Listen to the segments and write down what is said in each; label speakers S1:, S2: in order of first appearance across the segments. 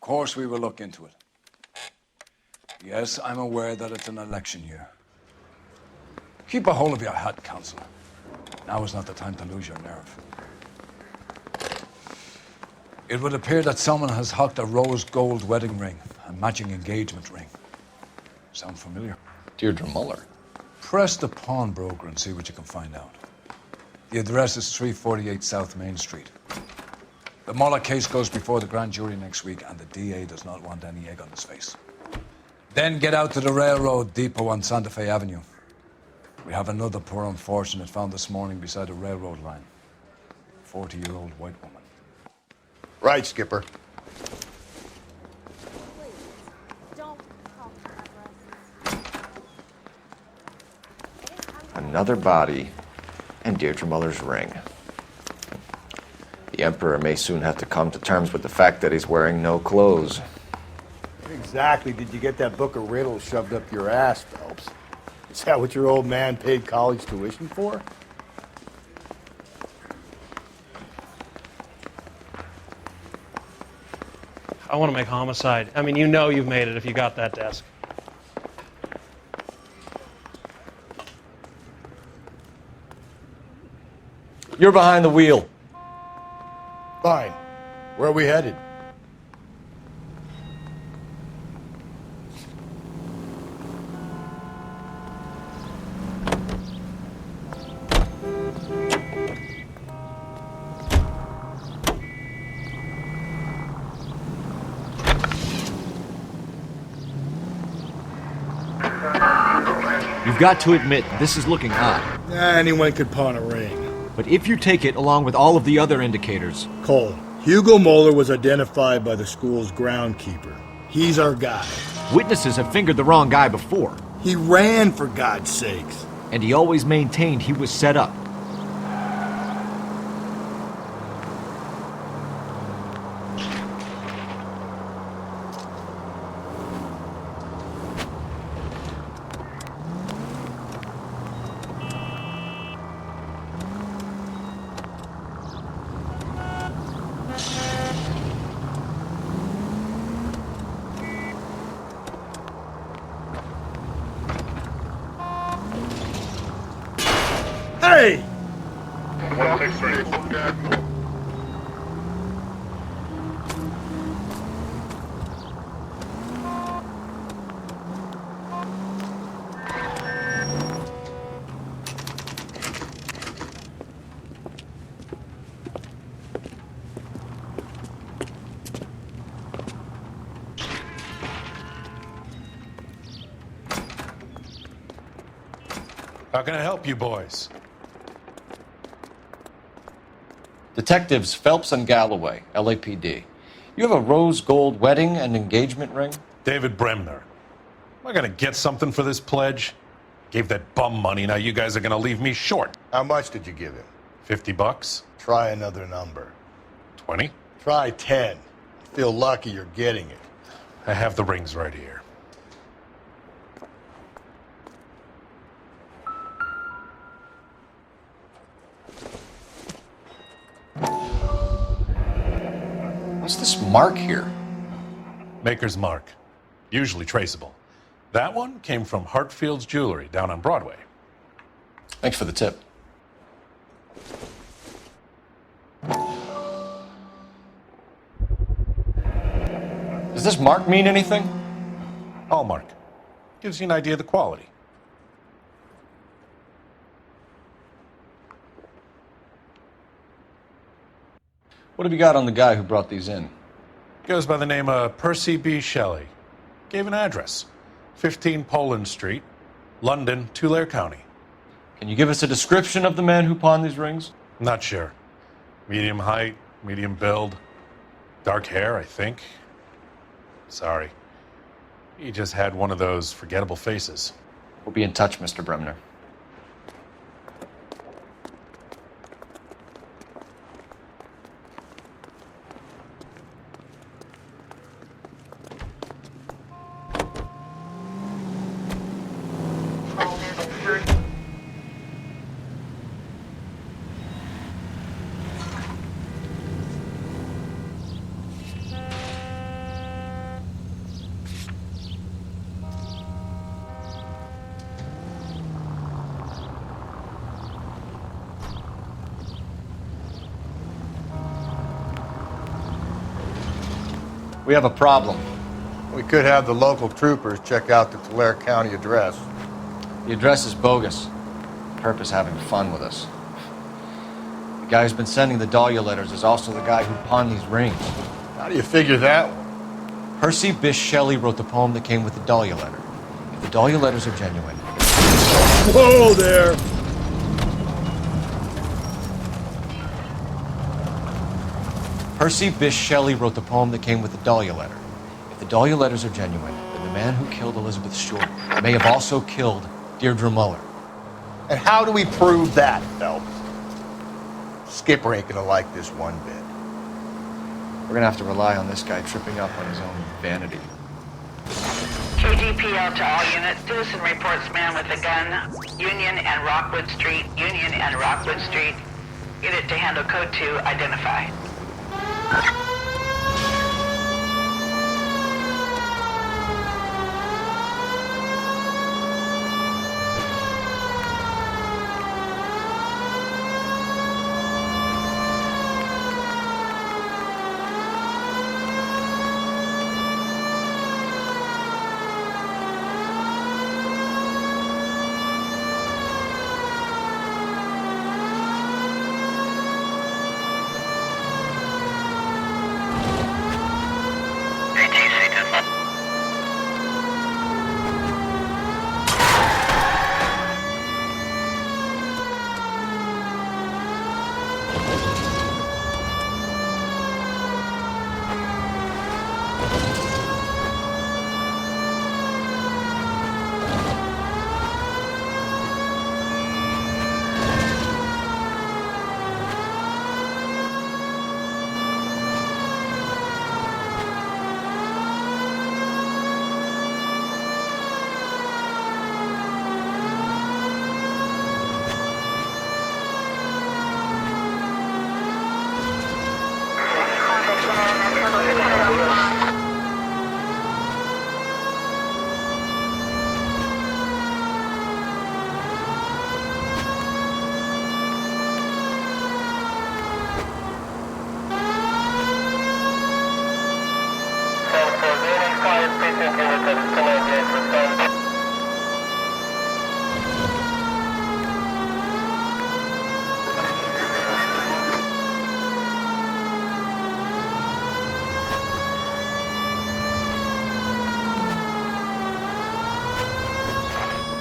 S1: course we will look into it. Yes, I'm aware that it's an election year. Keep a hold of your hat, Counselor. Now is not the time to lose your nerve. It would appear that someone has hocked a rose gold wedding ring and matching engagement ring. Sound familiar?
S2: Deirdre Muller.
S1: Press the pawnbroker and see what you can find out. The address is 348 South Main Street. The Muller case goes before the grand jury next week, and the DA does not want any egg on his face. Then get out to the railroad depot on Santa Fe Avenue. We have another poor unfortunate found this morning beside a railroad line. 40-year-old white woman.
S3: Right, Skipper.
S4: Another body, and Deirdre Muller's ring. The Emperor may soon have to come to terms with the fact that he's wearing no clothes.
S3: What exactly did you get that book of riddles shoved up your ass, Phelps? Is that what your old man paid college tuition for?
S5: I want to make Homicide. I mean, you know you've made it if you got that desk.
S4: You're behind the wheel.
S3: Fine. Where are we headed?
S6: You've got to admit, this is looking odd.
S3: Anyone could pawn a ring.
S6: But if you take it along with all of the other indicators...
S3: Cole, Hugo Moeller was identified by the school's groundkeeper. He's our guy.
S6: Witnesses have fingered the wrong guy before.
S3: He ran, for God's sakes.
S6: And he always maintained he was set up.
S3: Hey!
S7: How can I help you boys?
S2: Detectives Phelps and Galloway, LAPD. You have a rose gold wedding and engagement ring?
S7: David Bremner. Am I gonna get something for this pledge? Gave that bum money, now you guys are gonna leave me short.
S3: How much did you give him?
S7: $50?
S3: Try another number.
S7: 20?
S3: Try 10. Feel lucky you're getting it.
S7: I have the rings right here.
S2: What's this mark here?
S7: Maker's mark. Usually traceable. That one came from Hartfield's Jewelry down on Broadway.
S2: Thanks for the tip. Does this mark mean anything?
S7: Hallmark. Gives you an idea of the quality.
S2: What have you got on the guy who brought these in?
S7: Goes by the name of Percy B. Shelley. Gave an address. 15 Poland Street, London, Tulare County.
S2: Can you give us a description of the man who pawned these rings?
S7: Not sure. Medium height, medium build. Dark hair, I think. Sorry. He just had one of those forgettable faces.
S2: We'll be in touch, Mr. Bremner. We have a problem.
S3: We could have the local troopers check out the Tulare County address.
S2: The address is bogus. Perp is having fun with us. The guy who's been sending the Dahlia letters is also the guy who pawned these rings.
S3: How do you figure that one?
S2: Percy Bysshe Shelley wrote the poem that came with the Dahlia letter. If the Dahlia letters are genuine...
S3: Whoa there!
S2: Percy Bysshe Shelley wrote the poem that came with the Dahlia letter. If the Dahlia letters are genuine, then the man who killed Elizabeth Short may have also killed Deirdre Muller.
S3: And how do we prove that, Phelps? Skipper ain't gonna like this one bit.
S2: We're gonna have to rely on this guy tripping up on his own vanity.
S8: KGPL to all units. Citizen reports man with a gun. Union and Rockwood Street. Union and Rockwood Street. Unit to handle code 2. Identify.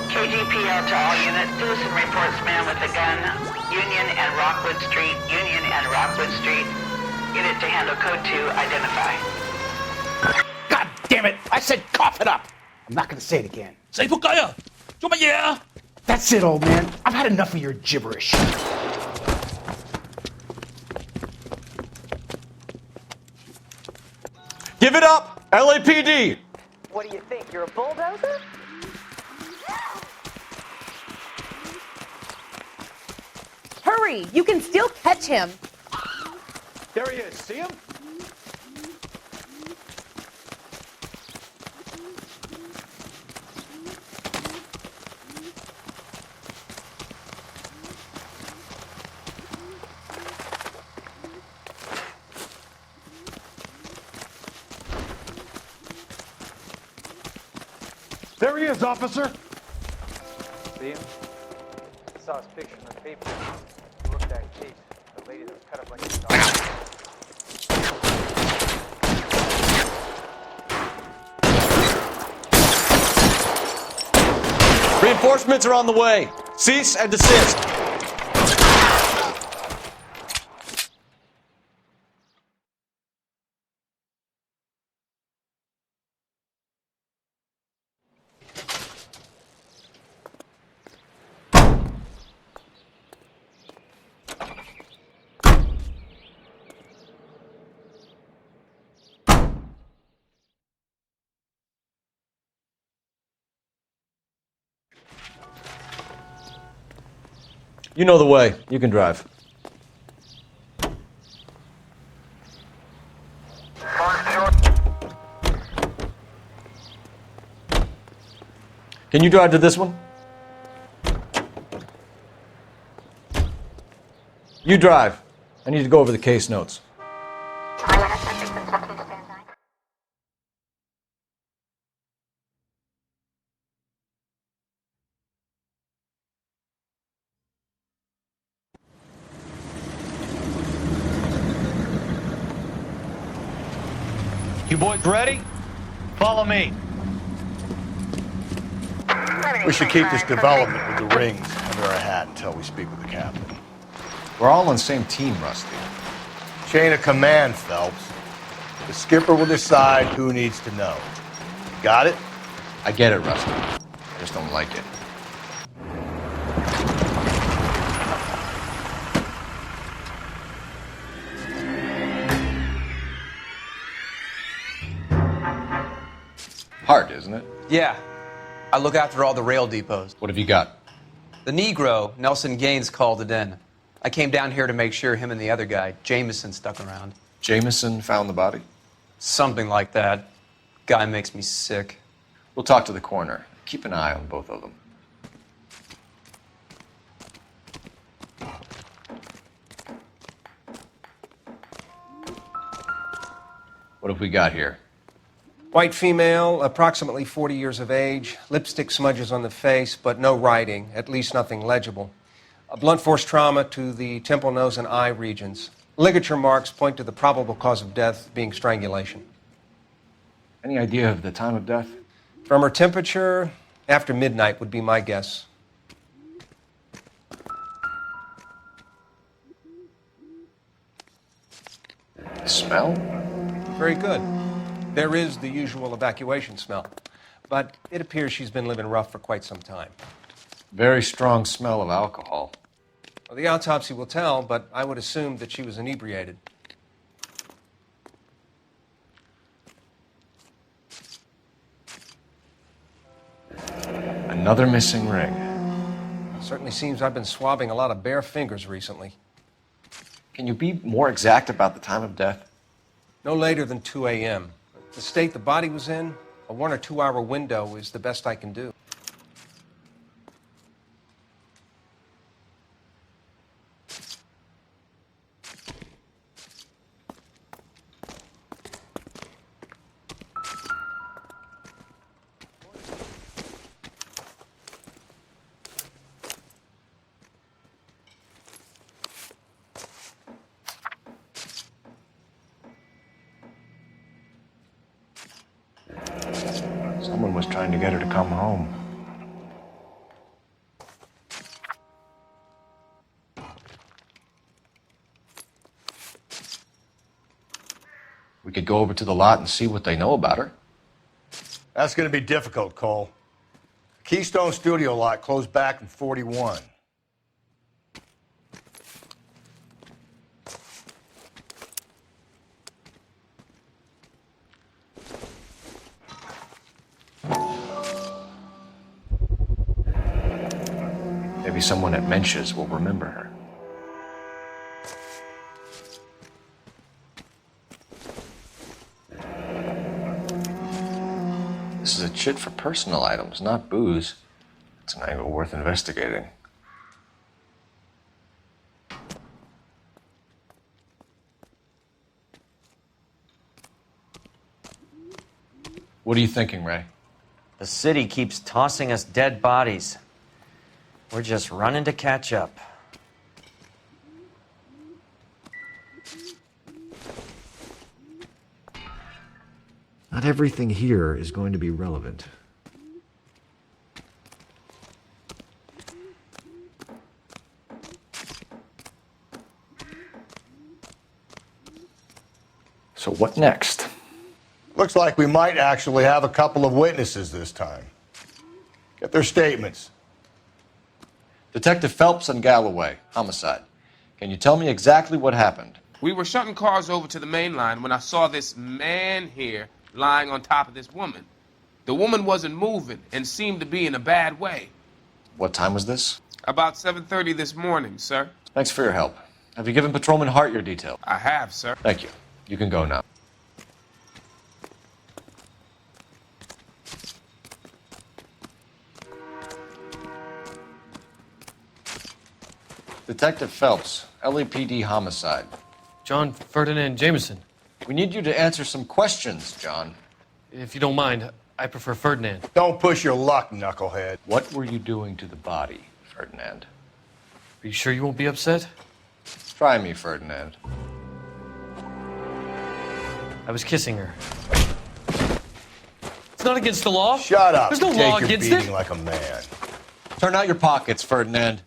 S8: KGPL to all units. Citizen reports man with a gun. Union and Rockwood Street. Union and Rockwood Street. Unit to handle code 2. Identify.
S9: God damn it! I said cough it up! I'm not gonna say it again. That's it, old man. I've had enough of your gibberish.
S2: Give it up! LAPD!
S10: What do you think? You're a bulldozer? Hurry! You can still catch him.
S3: There he is. See him? There he is, officer.
S11: See him? I saw his picture in the paper. Look at that case. The lady that was cut up like a dog.
S2: Reinforcements are on the way. Cease and desist. You know the way. You can drive. Can you drive to this one? You drive. I need to go over the case notes.
S11: You boys ready? Follow me.
S3: We should keep this development with the rings under our hat until we speak with the captain.
S2: We're all on the same team, Rusty.
S3: Chain of command, Phelps. The skipper will decide who needs to know. Got it?
S2: I get it, Rusty. I just don't like it. Hard, isn't it?
S12: Yeah. I look after all the rail depots.
S2: What have you got?
S12: The Negro, Nelson Gaines, called it in. I came down here to make sure him and the other guy, Jameson, stuck around.
S2: Jameson found the body?
S12: Something like that. Guy makes me sick.
S2: We'll talk to the coroner. Keep an eye on both of them. What have we got here?
S11: White female, approximately 40 years of age, lipstick smudges on the face, but no writing, at least nothing legible. A blunt force trauma to the temple, nose, and eye regions. Ligature marks point to the probable cause of death being strangulation.
S2: Any idea of the time of death?
S11: From her temperature, after midnight would be my guess.
S2: Smell?
S11: Very good. There is the usual evacuation smell, but it appears she's been living rough for quite some time.
S2: Very strong smell of alcohol.
S11: Well, the autopsy will tell, but I would assume that she was inebriated.
S2: Another missing ring.
S11: It certainly seems I've been swabbing a lot of bare fingers recently.
S2: Can you be more exact about the time of death?
S11: No later than 2 a.m. The state the body was in, a 1 or 2 hour window is the best I can do.
S2: Someone was trying to get her to come home. We could go over to the lot and see what they know about her.
S3: That's going to be difficult, Cole. Keystone Studio lot closed back in 41.
S2: Maybe someone at Mensch's will remember her. This is a chit for personal items, not booze. It's an angle worth investigating. What are you thinking, Ray?
S13: The city keeps tossing us dead bodies. We're just running to catch up.
S6: Not everything here is going to be relevant.
S4: So what next?
S3: Looks like we might actually have a couple of witnesses this time. Get their statements.
S2: Detective Phelps and Galloway, Homicide. Can you tell me exactly what happened?
S14: We were shutting cars over to the main line when I saw this man here lying on top of this woman. The woman wasn't moving and seemed to be in a bad way.
S2: What time was this?
S14: About 7:30 this morning, sir.
S2: Thanks for your help. Have you given Patrolman Hart your detail?
S14: I have, sir.
S2: Thank you. You can go now. Detective Phelps, LAPD Homicide.
S5: John Ferdinand Jameson.
S2: We need you to answer some questions, John.
S5: If you don't mind, I prefer Ferdinand.
S3: Don't push your luck, knucklehead.
S2: What were you doing to the body, Ferdinand?
S5: Are you sure you won't be upset?
S2: Try me, Ferdinand.
S5: I was kissing her. not against the law.
S3: Shut up.
S5: There's no
S3: Take
S5: law
S3: your
S5: against
S3: beating
S5: it.
S3: like a man.
S2: Turn out your pockets, Ferdinand.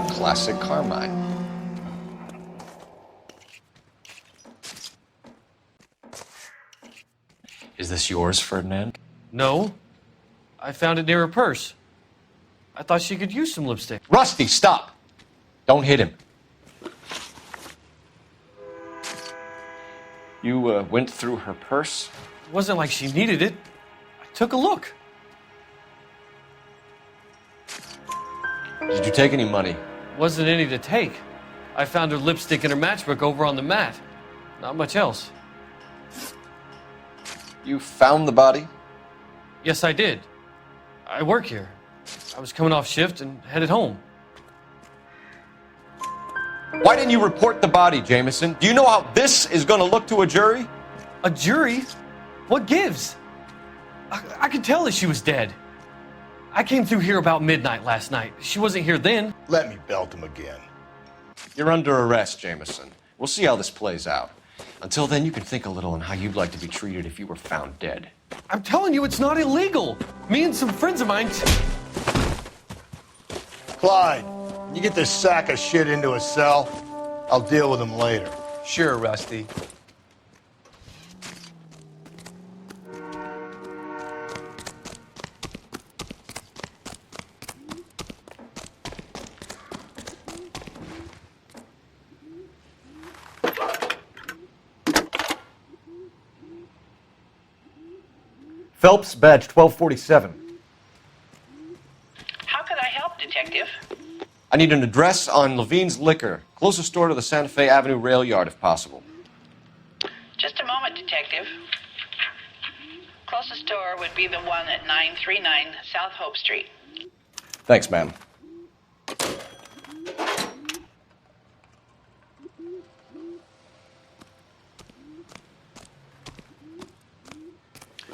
S4: Classic Carmine.
S2: Is this yours, Ferdinand?
S5: No. I found it near her purse. I thought she could use some lipstick.
S2: Rusty, stop! Don't hit him. You went through her purse?
S5: It wasn't like she needed it. I took a look.
S2: Did you take any money?
S5: Wasn't any to take. I found her lipstick and her matchbook over on the mat. Not much else.
S2: You found the body?
S5: Yes, I did. I work here. I was coming off shift and headed home.
S2: Why didn't you report the body, Jameson? Do you know how this is going to look to a jury?
S5: A jury? What gives? I could tell that she was dead. I came through here about midnight last night. She wasn't here then.
S3: Let me belt him again.
S2: You're under arrest, Jameson. We'll see how this plays out. Until then, you can think a little on how you'd like to be treated if you were found dead.
S5: I'm telling you, it's not illegal. Me and some friends of mine...
S3: Clyde, you get this sack of shit into a cell. I'll deal with him later.
S12: Sure, Rusty.
S6: Phelps, badge 1247.
S8: How could I help, Detective?
S2: I need an address on Levine's Liquor, closest store to the Santa Fe Avenue rail yard, if possible.
S8: Just a moment, Detective. Closest store would be the one at 939 South Hope Street.
S2: Thanks, ma'am.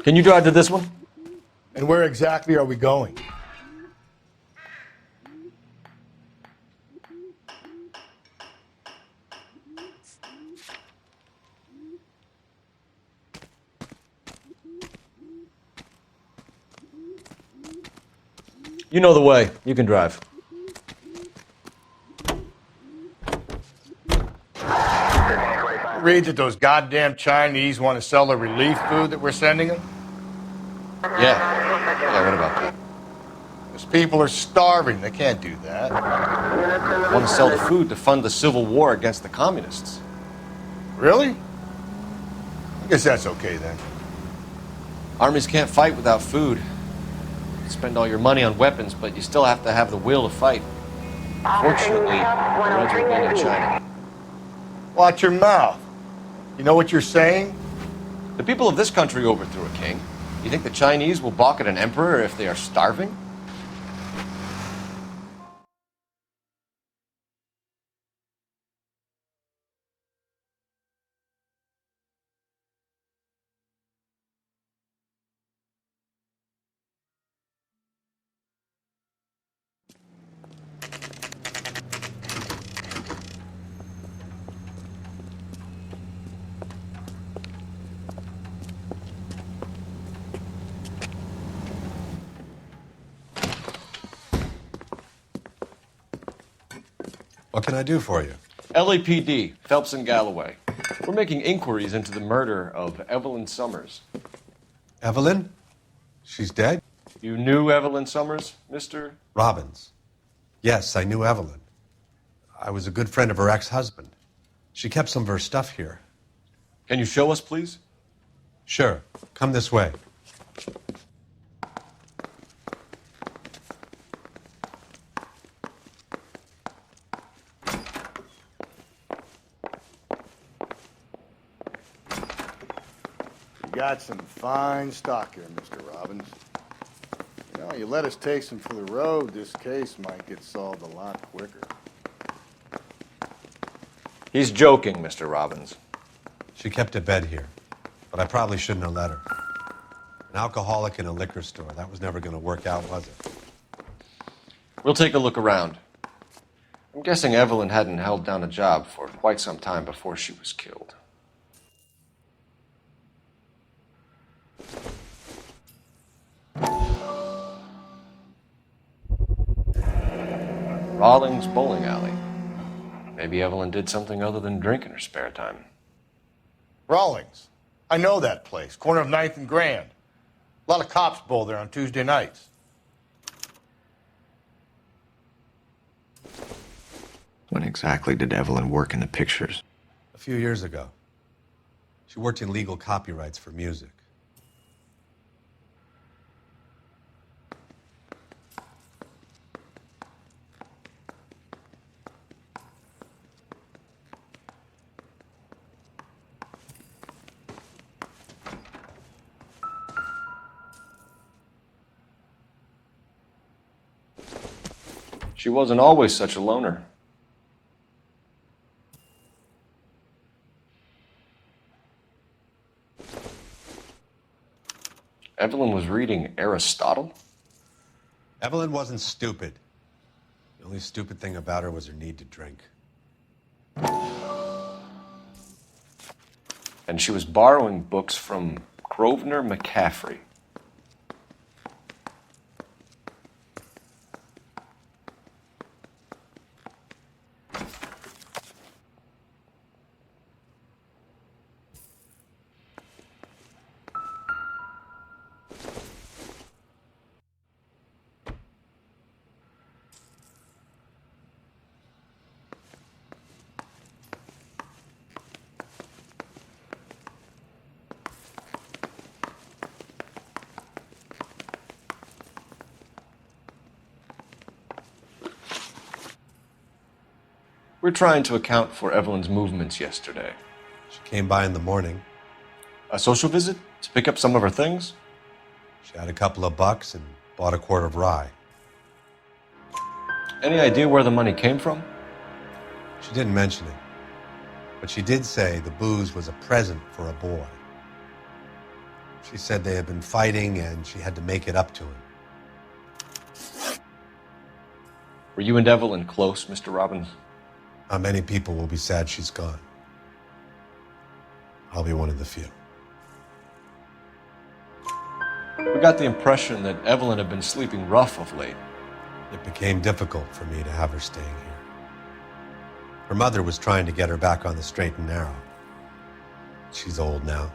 S2: Can you drive to this one?
S3: And where exactly are we going?
S2: You know the way. You can drive.
S3: Read that those goddamn Chinese want to sell the relief food that we're sending them?
S2: Yeah, what about that?
S3: Those people are starving. They can't do that.
S2: I want to sell the food to fund the civil war against the communists.
S3: Really? I guess that's okay then.
S2: Armies can't fight without food. You spend all your money on weapons, but you still have to have the will to fight. Fortunately, the Reds will win in China.
S3: Watch your mouth. You know what you're saying?
S2: The people of this country overthrew a king. You think the Chinese will balk at an emperor if they are starving?
S15: What can I do for you?
S2: LAPD, Phelps and Galloway. We're making inquiries into the murder of Evelyn Summers.
S15: Evelyn? She's dead?
S2: You knew Evelyn Summers, Mr.
S15: Robbins. Yes, I knew Evelyn. I was a good friend of her ex-husband. She kept some of her stuff here.
S2: Can you show us, please?
S15: Sure. Come this way.
S3: Got some fine stock here, Mr. Robbins. You know, you let us take some for the road, this case might get solved a lot quicker.
S4: He's joking, Mr. Robbins.
S15: She kept a bed here, but I probably shouldn't have let her. An alcoholic in a liquor store. That was never going to work out, was it?
S2: We'll take a look around.
S4: I'm guessing Evelyn hadn't held down a job for quite some time before she was killed. Rawlings Bowling Alley. Maybe Evelyn did something other than drink in her spare time.
S3: Rawlings. I know that place. Corner of 9th and Grand. A lot of cops bowl there on Tuesday nights.
S4: When exactly did Evelyn work in the pictures?
S15: A few years ago. She worked in legal copyrights for music.
S4: She wasn't always such a loner. Evelyn was reading Aristotle?
S15: Evelyn wasn't stupid. The only stupid thing about her was her need to drink.
S4: And she was borrowing books from Grosvenor McCaffrey. We're trying to account for Evelyn's movements yesterday.
S15: She came by in the morning.
S4: A social visit? To pick up some of her things?
S15: She had a couple of bucks and bought a quart of rye.
S4: Any idea where the money came from?
S15: She didn't mention it. But she did say the booze was a present for a boy. She said they had been fighting and she had to make it up to him.
S4: Were you and Evelyn close, Mr. Robbins?
S15: Many people will be sad she's gone. I'll be one of the few.
S4: We got the impression that Evelyn had been sleeping rough of late.
S15: It became difficult for me to have her staying here. Her mother was trying to get her back on the straight and narrow. She's old now.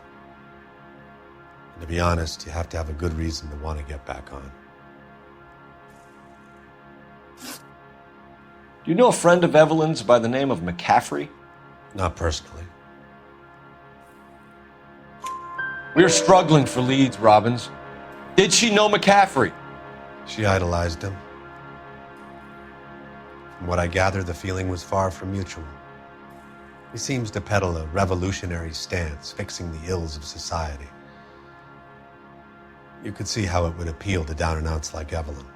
S15: And to be honest, you have to have a good reason to want to get back on.
S4: Do you know a friend of Evelyn's by the name of McCaffrey?
S15: Not personally.
S4: We're struggling for leads, Robbins. Did she know McCaffrey?
S15: She idolized him. From what I gather, the feeling was far from mutual. He seems to peddle a revolutionary stance, fixing the ills of society. You could see how it would appeal to down-and-outs like Evelyn.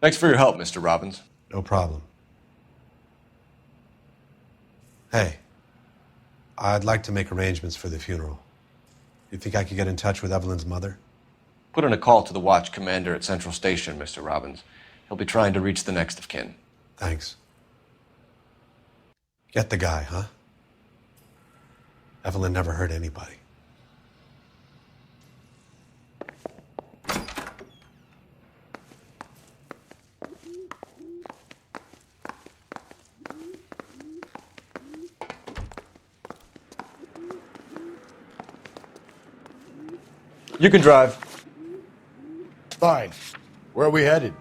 S4: Thanks for your help, Mr. Robbins.
S15: No problem. Hey, I'd like to make arrangements for the funeral. You think I could get in touch with Evelyn's mother?
S4: Put in a call to the watch commander at Central Station, Mr. Robbins. He'll be trying to reach the next of kin.
S15: Thanks. Get the guy, huh? Evelyn never hurt anybody.
S4: You can drive.
S3: Fine. Where are we headed?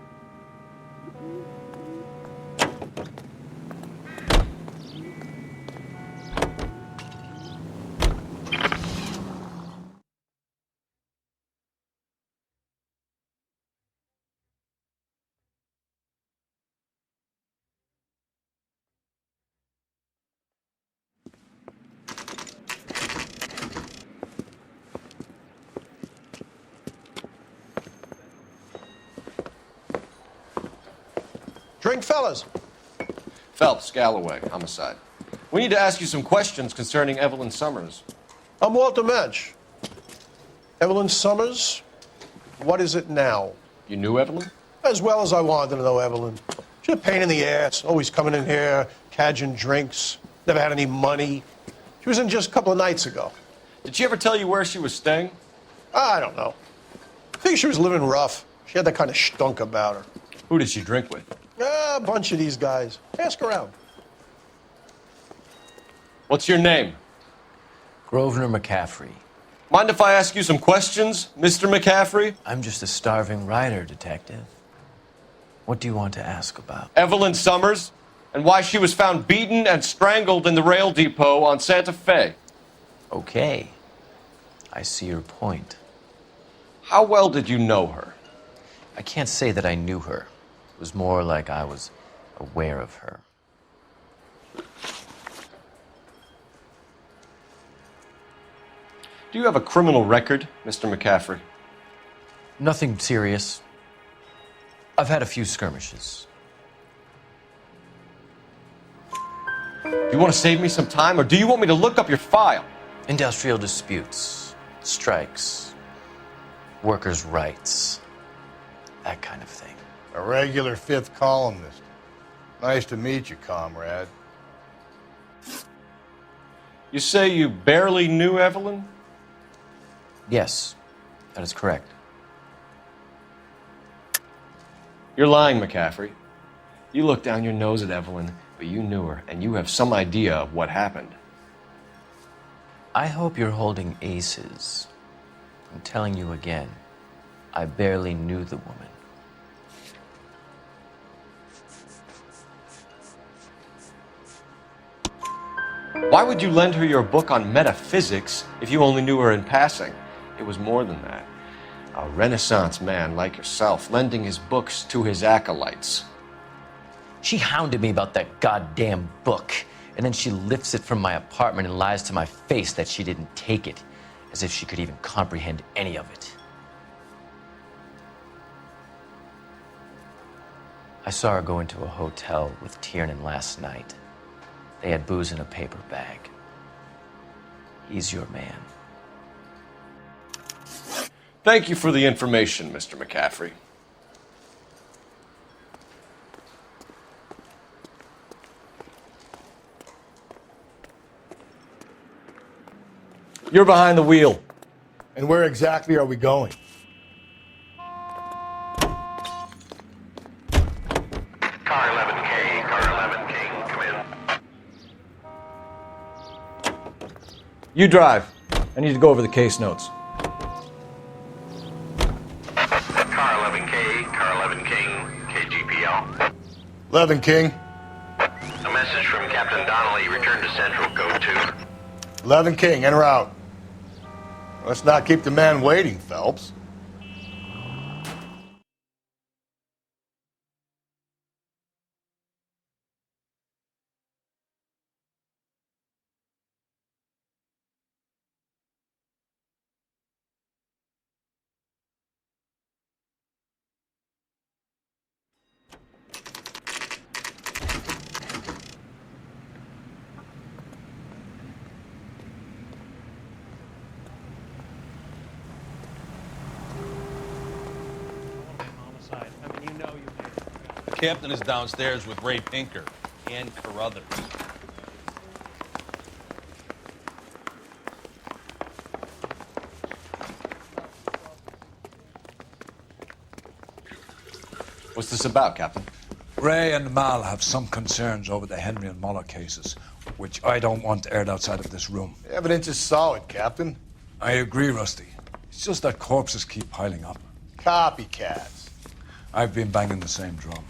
S16: Drink, fellas.
S4: Phelps, Galloway, Homicide. We need to ask you some questions concerning Evelyn Summers.
S16: I'm Walter Mensch. Evelyn Summers, what is it now?
S4: You knew Evelyn?
S16: As well as I wanted to know Evelyn. She's a pain in the ass, always coming in here, cadging drinks, never had any money. She was in just a couple of nights ago.
S4: Did she ever tell you where she was staying?
S16: I don't know. I think she was living rough. She had that kind of stunk about her.
S4: Who did she drink with?
S16: A bunch of these guys. Ask around.
S4: What's your name?
S2: Grosvenor McCaffrey.
S4: Mind if I ask you some questions, Mr. McCaffrey?
S2: I'm just a starving writer, detective. What do you want to ask about?
S4: Evelyn Summers, and why she was found beaten and strangled in the rail depot on Santa Fe.
S2: Okay. I see your point.
S4: How well did you know her?
S2: I can't say that I knew her. It was more like I was aware of her.
S4: Do you have a criminal record, Mr. McCaffrey?
S2: Nothing serious. I've had a few skirmishes.
S4: Do you want to save me some time, or do you want me to look up your file?
S2: Industrial disputes, strikes, workers' rights, that kind of thing.
S3: A regular fifth columnist. Nice to meet you, comrade.
S4: You say you barely knew Evelyn?
S2: Yes, that is correct.
S4: You're lying, McCaffrey. You looked down your nose at Evelyn, but you knew her, and you have some idea of what happened.
S2: I hope you're holding aces. I'm telling you again, I barely knew the woman.
S4: Why would you lend her your book on metaphysics if you only knew her in passing? It was more than that. A Renaissance man like yourself, lending his books to his acolytes.
S2: She hounded me about that goddamn book, and then she lifts it from my apartment and lies to my face that she didn't take it, as if she could even comprehend any of it. I saw her go into a hotel with Tiernan last night. They had booze in a paper bag. He's your man.
S4: Thank you for the information, Mr. McCaffrey. You're behind the wheel.
S3: And where exactly are we going?
S17: Car 11K, car 11K, come in.
S2: You drive. I need to go over the case notes.
S17: Car 11K, car 11 King, KGPL.
S3: 11 King.
S17: A message from Captain Donnelly, return to Central, code 2.
S3: 11 King, en route. Let's not keep the man waiting, Phelps.
S18: The captain is downstairs with Ray Pinker and Carruthers.
S4: What's this about, Captain?
S1: Ray and Mal have some concerns over the Henry and Muller cases, which I don't want aired outside of this room.
S3: The evidence is solid, Captain.
S1: I agree, Rusty. It's just that corpses keep piling up.
S3: Copycats.
S1: I've been banging the same drum.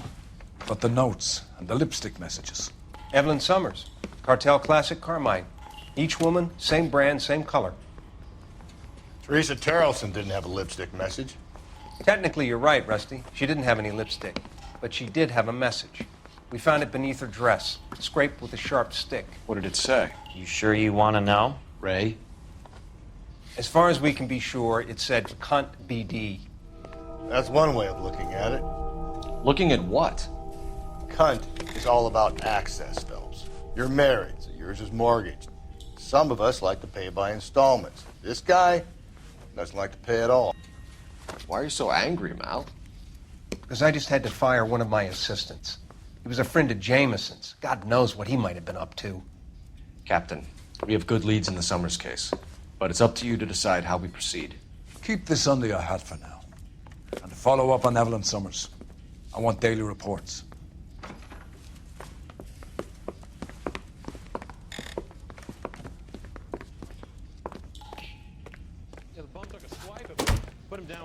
S1: But the notes and the lipstick messages.
S11: Evelyn Summers, Cartel Classic Carmine. Each woman, same brand, same color.
S3: Teresa Terrelson didn't have a lipstick message.
S11: Technically, you're right, Rusty. She didn't have any lipstick. But she did have a message. We found it beneath her dress, scraped with a sharp stick.
S4: What did it say?
S13: You sure you want to know?
S4: Ray?
S11: As far as we can be sure, it said cunt BD.
S3: That's one way of looking at it.
S4: Looking at what?
S3: Cunt is all about access, Phelps. You're married, so yours is mortgaged. Some of us like to pay by installments. This guy doesn't like to pay at all.
S4: Why are you so angry, Mal?
S11: Because I just had to fire one of my assistants. He was a friend of Jameson's. God knows what he might have been up to.
S2: Captain, we have good leads in the Summers case, but it's up to you to decide how we proceed.
S1: Keep this under your hat for now. And to follow up on Evelyn Summers, I want daily reports.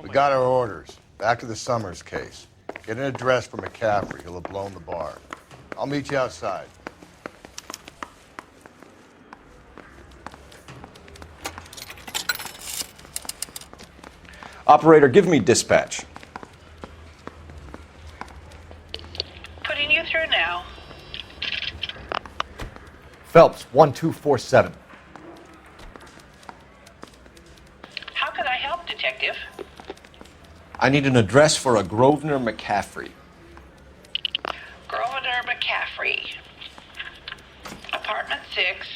S3: We got our orders. Back to the Summers case. Get an address for McCaffrey. He'll have blown the bar. I'll meet you outside.
S2: Operator, give me dispatch.
S8: Putting you through now.
S2: Phelps, 1247.
S8: How can I help, Detective?
S2: I need an address for a Grosvenor McCaffrey.
S8: Grosvenor McCaffrey. Apartment 6,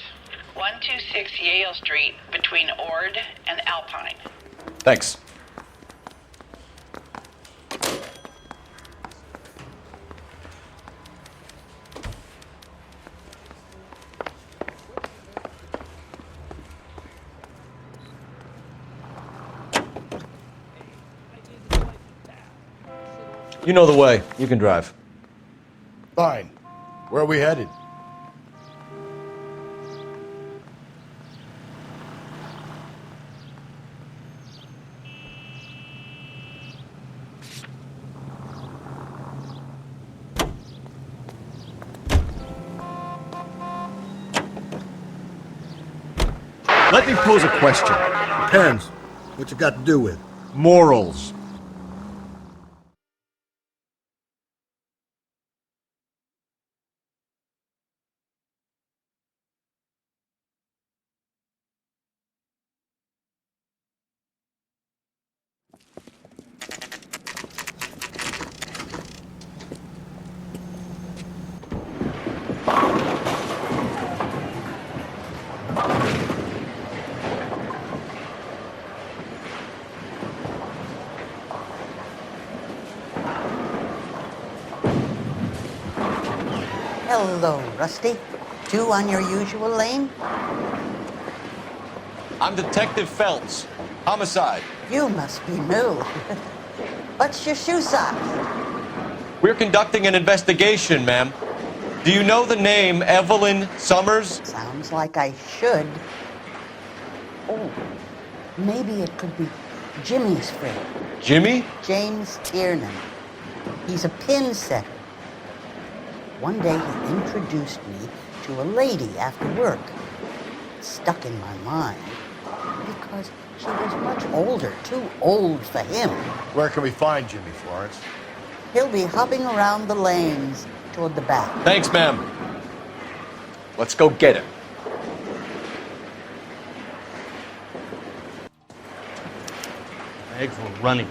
S8: 126 Yale Street, between Ord and Alpine.
S2: Thanks. You know the way. You can drive.
S3: Fine. Where are we headed?
S6: Let me pose a question.
S19: Depends. What you got to do with?
S6: Morals.
S20: Hello, Rusty. Two on your usual lane?
S2: I'm Detective Phelps. Homicide.
S20: You must be new. What's your shoe size?
S2: We're conducting an investigation, ma'am. Do you know the name Evelyn Summers?
S20: Sounds like I should. Oh, maybe it could be Jimmy's friend.
S2: Jimmy?
S20: James Tiernan. He's a pin setter. One day he introduced me to a lady after work. It stuck in my mind because she was much older, too old for him.
S3: Where can we find Jimmy, Florence?
S20: He'll be hopping around the lanes toward the back.
S2: Thanks, ma'am. Let's go get him.
S5: Eggs were running.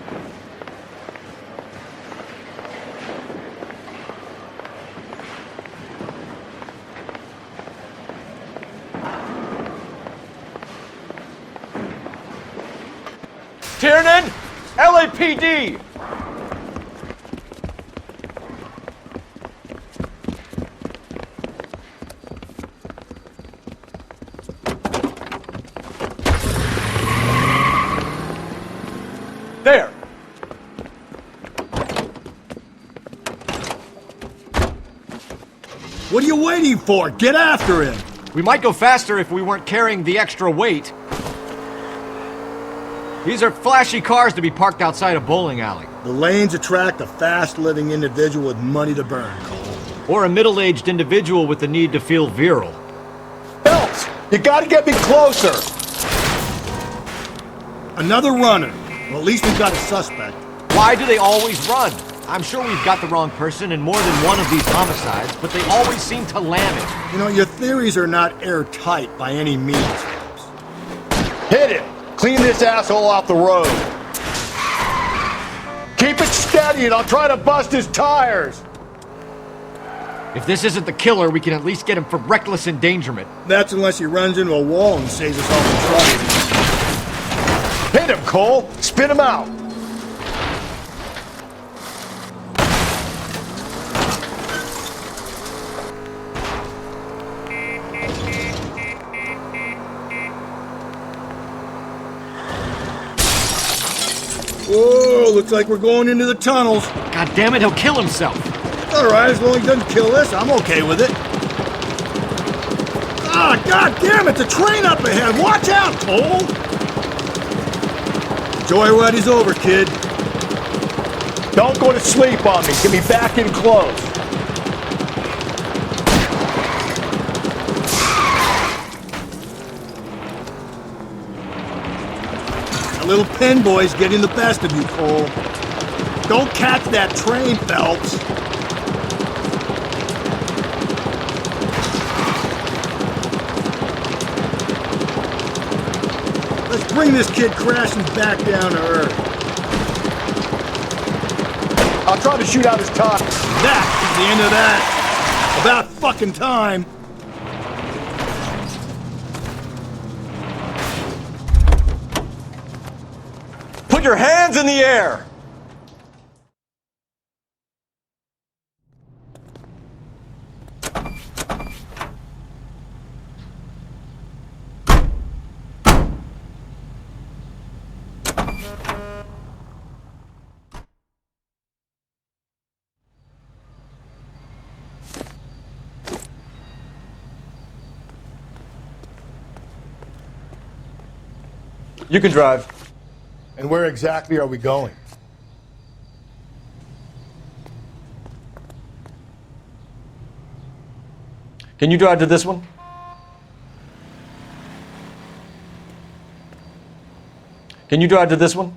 S2: Tiernan! LAPD! There!
S19: What are you waiting for? Get after him!
S6: We might go faster if we weren't carrying the extra weight. These are flashy cars to be parked outside a bowling alley.
S19: The lanes attract a fast-living individual with money to burn, Cole.
S6: Or a middle-aged individual with the need to feel virile.
S16: Phelps, you gotta get me closer!
S19: Another runner. Well, at least we've got a suspect.
S6: Why do they always run? I'm sure we've got the wrong person in more than one of these homicides, but they always seem to lam it.
S19: You know, your theories are not airtight by any means, Phelps.
S3: Hit him! Clean this asshole off the road. Keep it steady and I'll try to bust his tires.
S6: If this isn't the killer, we can at least get him for reckless endangerment.
S19: That's unless he runs into a wall and saves us all the trouble.
S3: Hit him, Cole! Spin him out!
S19: Looks like we're going into the tunnels.
S6: God damn it, he'll kill himself.
S19: It's all right, as long as he doesn't kill us, I'm okay with it. Ah, god damn it, the train up ahead. Watch out, Cole. Joyride's over, kid.
S9: Don't go to sleep on me. Get me back in close.
S19: That little pen boy's getting the best of you, Cole. Don't catch that train, Phelps. Let's bring this kid crashing back down to earth.
S9: I'll try to shoot out his top.
S19: That is the end of that. About fucking time.
S4: Put your hands in the air! You can drive.
S3: And where exactly are we going?
S4: Can you drive to this one? Can you drive to this one?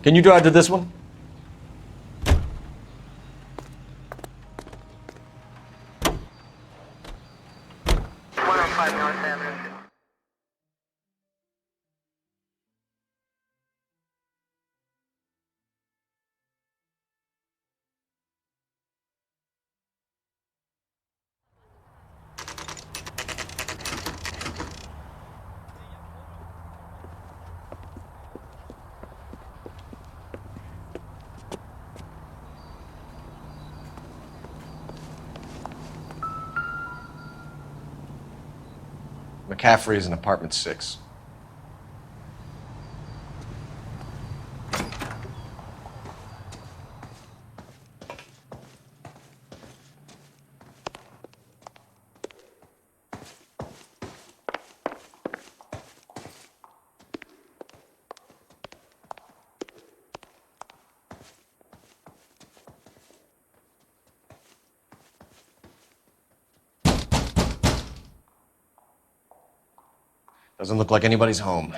S4: Can you drive to this one? McCaffrey is in apartment 6. Doesn't look like anybody's home.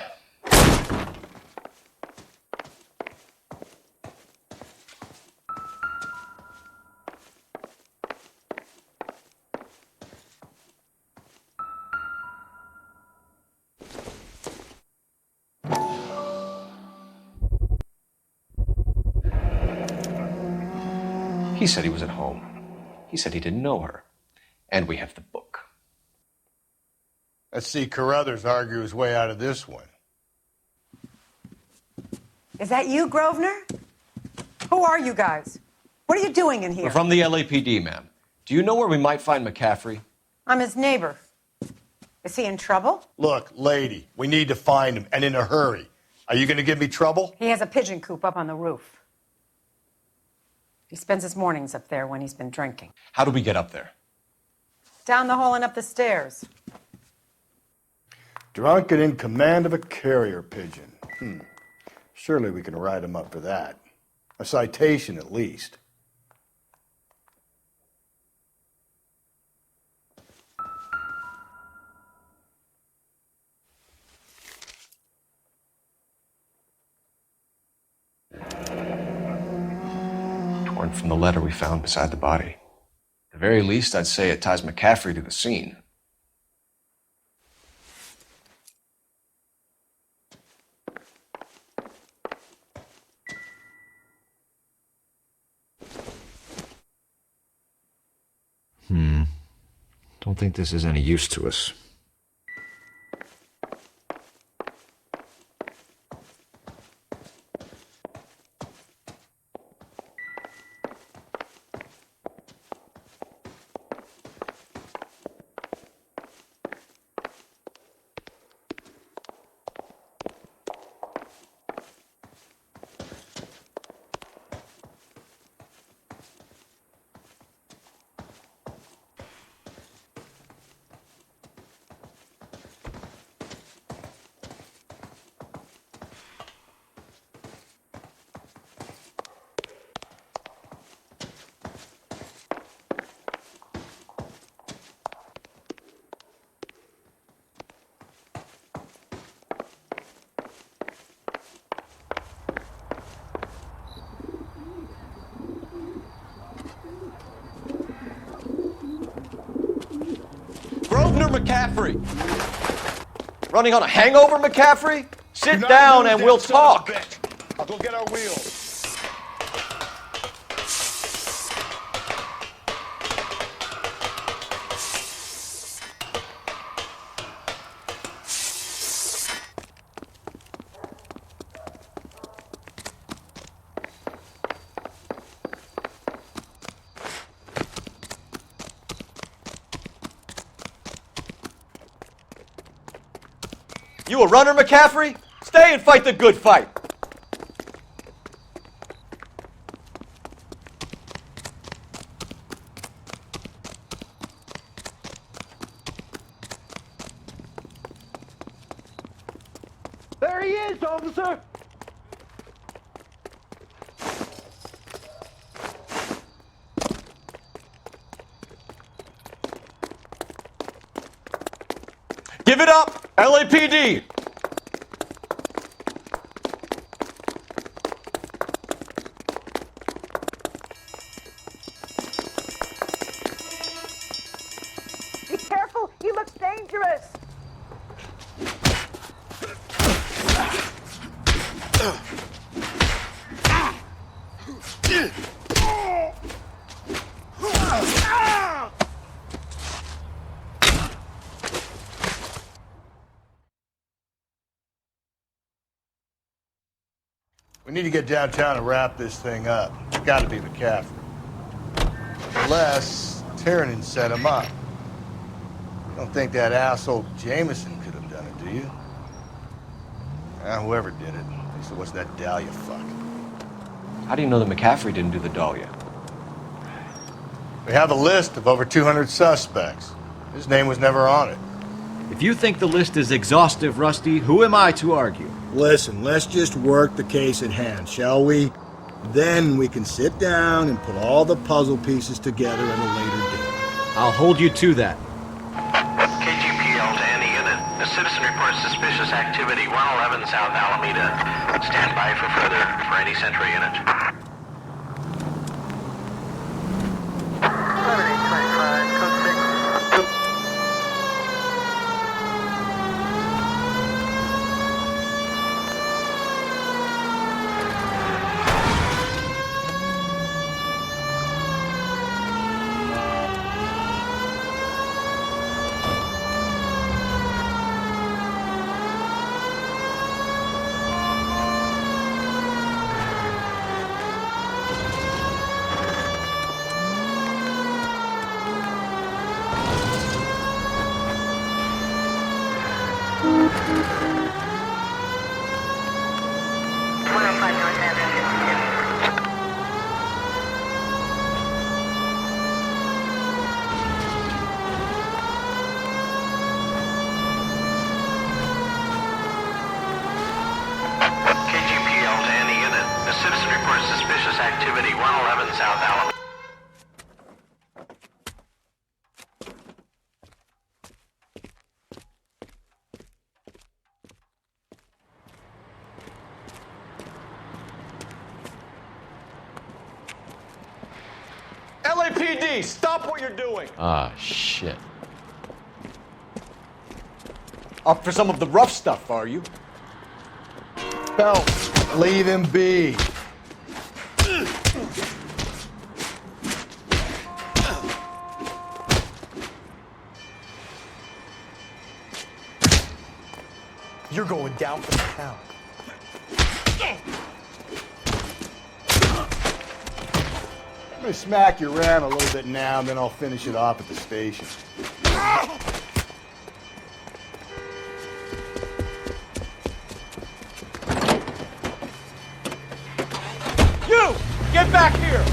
S4: He said he was at home. He said he didn't know her. And we have the book.
S3: Let's see Carruthers argue his way out of this one.
S21: Is that you, Grosvenor? Who are you guys? What are you doing in here?
S4: We're from the LAPD, ma'am. Do you know where we might find McCaffrey?
S21: I'm his neighbor. Is he in trouble?
S3: Look, lady, we need to find him, and in a hurry. Are you going to give me trouble?
S21: He has a pigeon coop up on the roof. He spends his mornings up there when he's been drinking.
S4: How do we get up there?
S21: Down the hall and up the stairs.
S3: Drunk and in command of a carrier pigeon. Surely we can write him up for that. A citation, at least.
S4: Torn from the letter we found beside the body. At the very least, I'd say it ties McCaffrey to the scene.
S6: Don't think this is any use to us.
S4: McCaffrey? Running on a hangover, McCaffrey? Sit down and we'll talk.
S3: I'll go get our wheels.
S4: You a runner, McCaffrey? Stay and fight the good fight.
S9: There he is, officer!
S4: Give it up, LAPD!
S10: Be careful, he looks dangerous.
S3: We need to get downtown and wrap this thing up. It's got to be McCaffrey. Unless Tiernan set him up. You don't think that asshole Jameson could have done it, do you? Whoever did it. At least it wasn't that Dahlia fuck.
S2: How do you know that McCaffrey didn't do the Dahlia?
S3: We have a list of over 200 suspects. His name was never on it.
S6: If you think the list is exhaustive, Rusty, who am I to argue?
S19: Listen, let's just work the case at hand, shall we? Then we can sit down and put all the puzzle pieces together at a later date.
S6: I'll hold you to that.
S17: KGPL to any unit. A citizen reports suspicious activity 111 South Alameda. Stand by for any Central unit. Activity 111 South Alameda.
S4: LAPD, stop what you're doing!
S2: Ah, shit.
S4: Up for some of the rough stuff, are you?
S3: Phelps, leave him be.
S9: You're going down for the count.
S3: I'm gonna smack your ram a little bit now, and then I'll finish it off at the station.
S4: You! Get back here!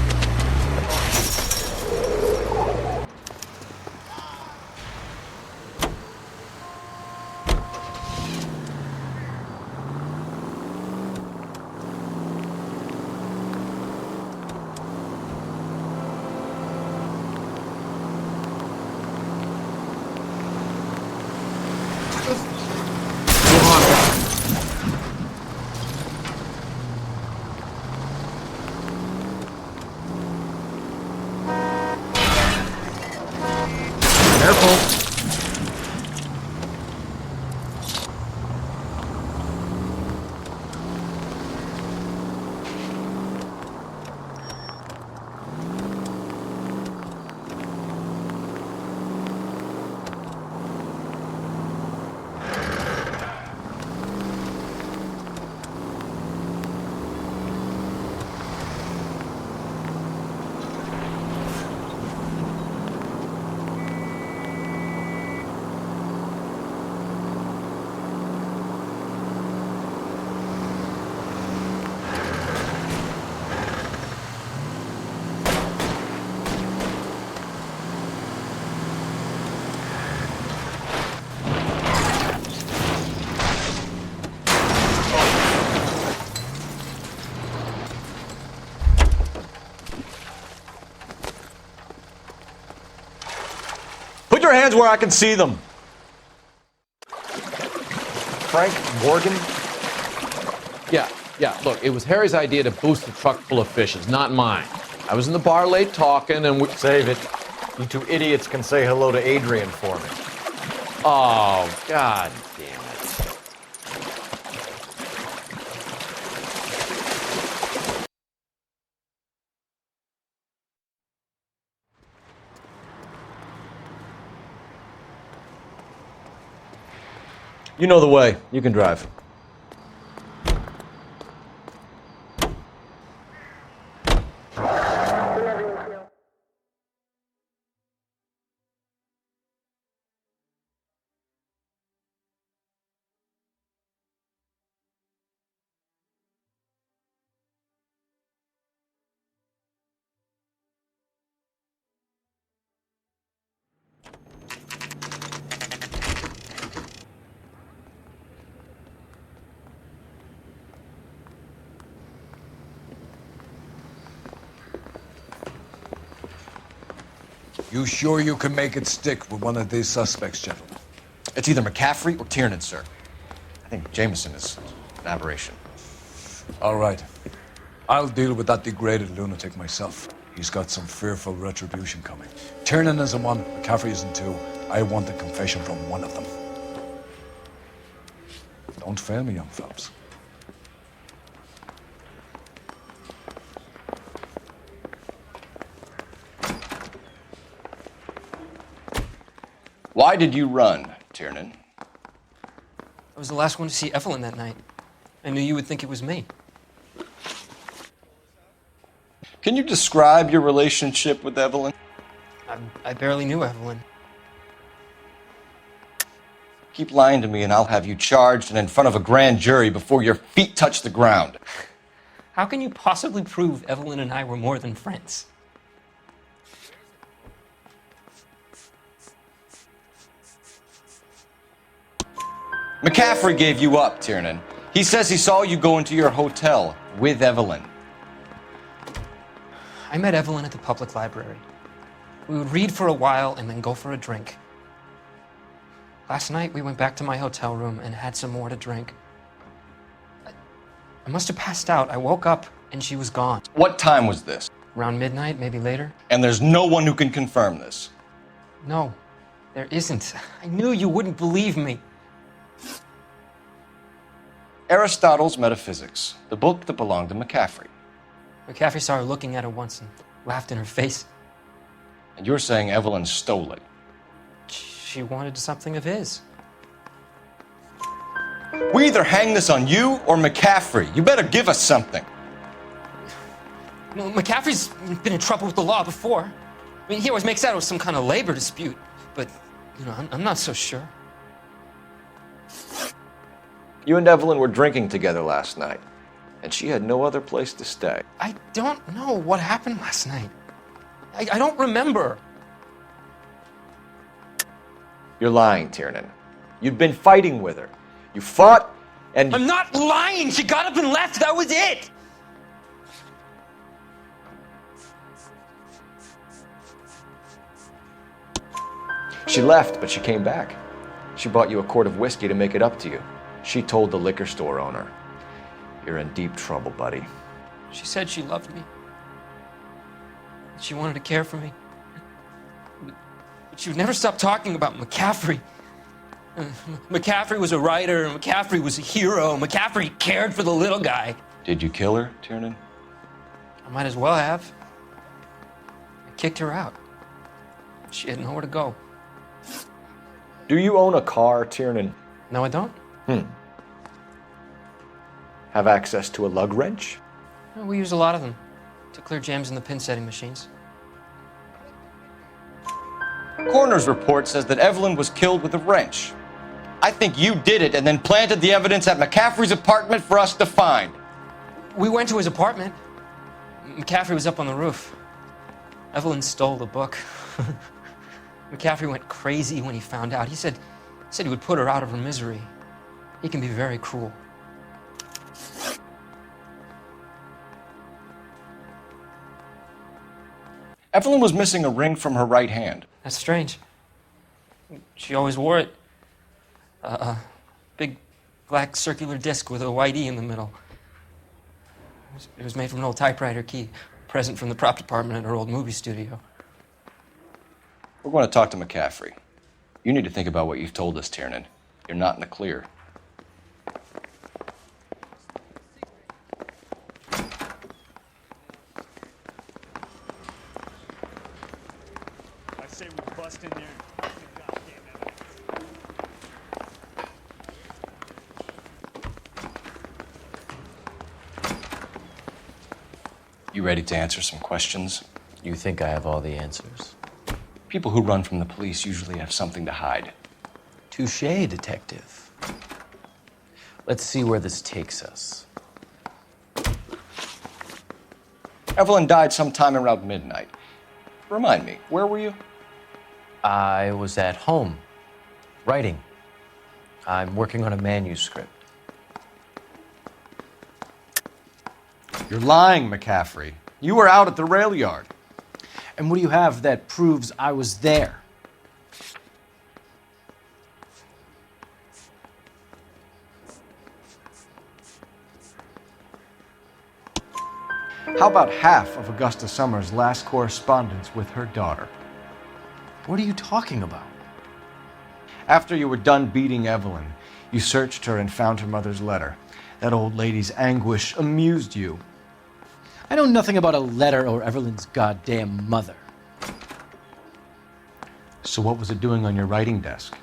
S4: your hands where I can see them.
S6: Frank Morgan?
S7: Yeah, look, it was Harry's idea to boost the truck full of fishes, not mine. I was in the bar late talking and we...
S6: Save it. You two idiots can say hello to Adrian for me.
S7: Oh, God damn it.
S4: You know the way. You can drive.
S1: You sure you can make it stick with one of these suspects, gentlemen?
S2: It's either McCaffrey or Tiernan, sir. I think Jameson is an aberration.
S1: All right. I'll deal with that degraded lunatic myself. He's got some fearful retribution coming. Tiernan isn't one, McCaffrey isn't two. I want a confession from one of them. Don't fail me, young Phelps.
S4: Why did you run, Tiernan?
S5: I was the last one to see Evelyn that night. I knew you would think it was me.
S4: Can you describe your relationship with Evelyn?
S5: I barely knew Evelyn.
S4: Keep lying to me and I'll have you charged and in front of a grand jury before your feet touch the ground.
S5: How can you possibly prove Evelyn and I were more than friends?
S4: McCaffrey gave you up, Tiernan. He says he saw you go into your hotel with Evelyn.
S5: I met Evelyn at the public library. We would read for a while and then go for a drink. Last night, we went back to my hotel room and had some more to drink. I must have passed out. I woke up and she was gone.
S4: What time was this?
S5: Around midnight, maybe later.
S4: And there's no one who can confirm this.
S5: No, there isn't. I knew you wouldn't believe me.
S4: Aristotle's Metaphysics, the book that belonged to McCaffrey.
S5: McCaffrey saw her looking at it once and laughed in her face.
S4: And you're saying Evelyn stole it?
S5: She wanted something of his.
S4: We either hang this on you or McCaffrey. You better give us something.
S5: Well, McCaffrey's been in trouble with the law before. I mean, he always makes out it was some kind of labor dispute, but, you know, I'm not so sure.
S4: You and Evelyn were drinking together last night, and she had no other place to stay.
S5: I don't know what happened last night. I don't remember.
S4: You're lying, Tiernan. You'd been fighting with her. You fought, and...
S5: I'm not lying! She got up and left! That was it!
S4: She left, but she came back. She bought you a quart of whiskey to make it up to you. She told the liquor store owner. You're in deep trouble, buddy.
S5: She said she loved me. She wanted to care for me. But she would never stop talking about McCaffrey. McCaffrey was a writer, and McCaffrey was a hero. McCaffrey cared for the little guy.
S4: Did you kill her, Tiernan?
S5: I might as well have. I kicked her out. She had nowhere to go.
S4: Do you own a car, Tiernan?
S5: No, I don't.
S4: Have access to a lug wrench?
S5: Well, we use a lot of them to clear jams in the pin setting machines.
S4: Coroner's report says that Evelyn was killed with a wrench. I think you did it and then planted the evidence at McCaffrey's apartment for us to find.
S5: We went to his apartment. McCaffrey was up on the roof. Evelyn stole the book. McCaffrey went crazy when he found out. He said he would put her out of her misery. He can be very cruel.
S4: Evelyn was missing a ring from her right hand.
S5: That's strange. She always wore it. Big black circular disc with a white E in the middle. It was made from an old typewriter key, a present from the prop department at her old movie studio.
S2: We're going to talk to McCaffrey. You need to think about what you've told us, Tiernan. You're not in the clear.
S14: I say we bust in there and goddamn evidence.
S2: You ready to answer some questions?
S13: You think I have all the answers?
S2: People who run from the police usually have something to hide.
S13: Touché, detective. Let's see where this takes us.
S2: Evelyn died sometime around midnight. Remind me, where were you?
S13: I was at home, writing. I'm working on a manuscript.
S2: You're lying, McCaffrey. You were out at the rail yard.
S13: And what do you have that proves I was there?
S2: How about half of Augusta Summers' last correspondence with her daughter?
S13: What are you talking about?
S2: After you were done beating Evelyn, you searched her and found her mother's letter. That old lady's anguish amused you.
S13: I know nothing about a letter or Evelyn's goddamn mother.
S2: So what was it doing on your writing desk?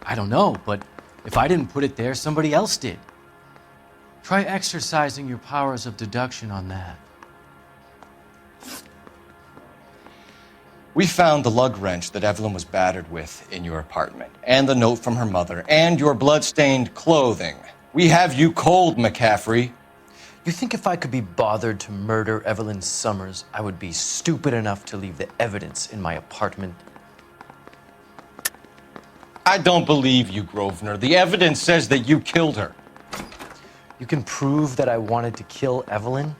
S13: I don't know, but if I didn't put it there, somebody else did. Try exercising your powers of deduction on that.
S2: We found the lug wrench that Evelyn was battered with in your apartment, and the note from her mother, and your blood-stained clothing. We have you cold, McCaffrey.
S13: You think if I could be bothered to murder Evelyn Summers, I would be stupid enough to leave the evidence in my apartment?
S2: I don't believe you, Grosvenor. The evidence says that you killed her.
S13: You can prove that I wanted to kill Evelyn?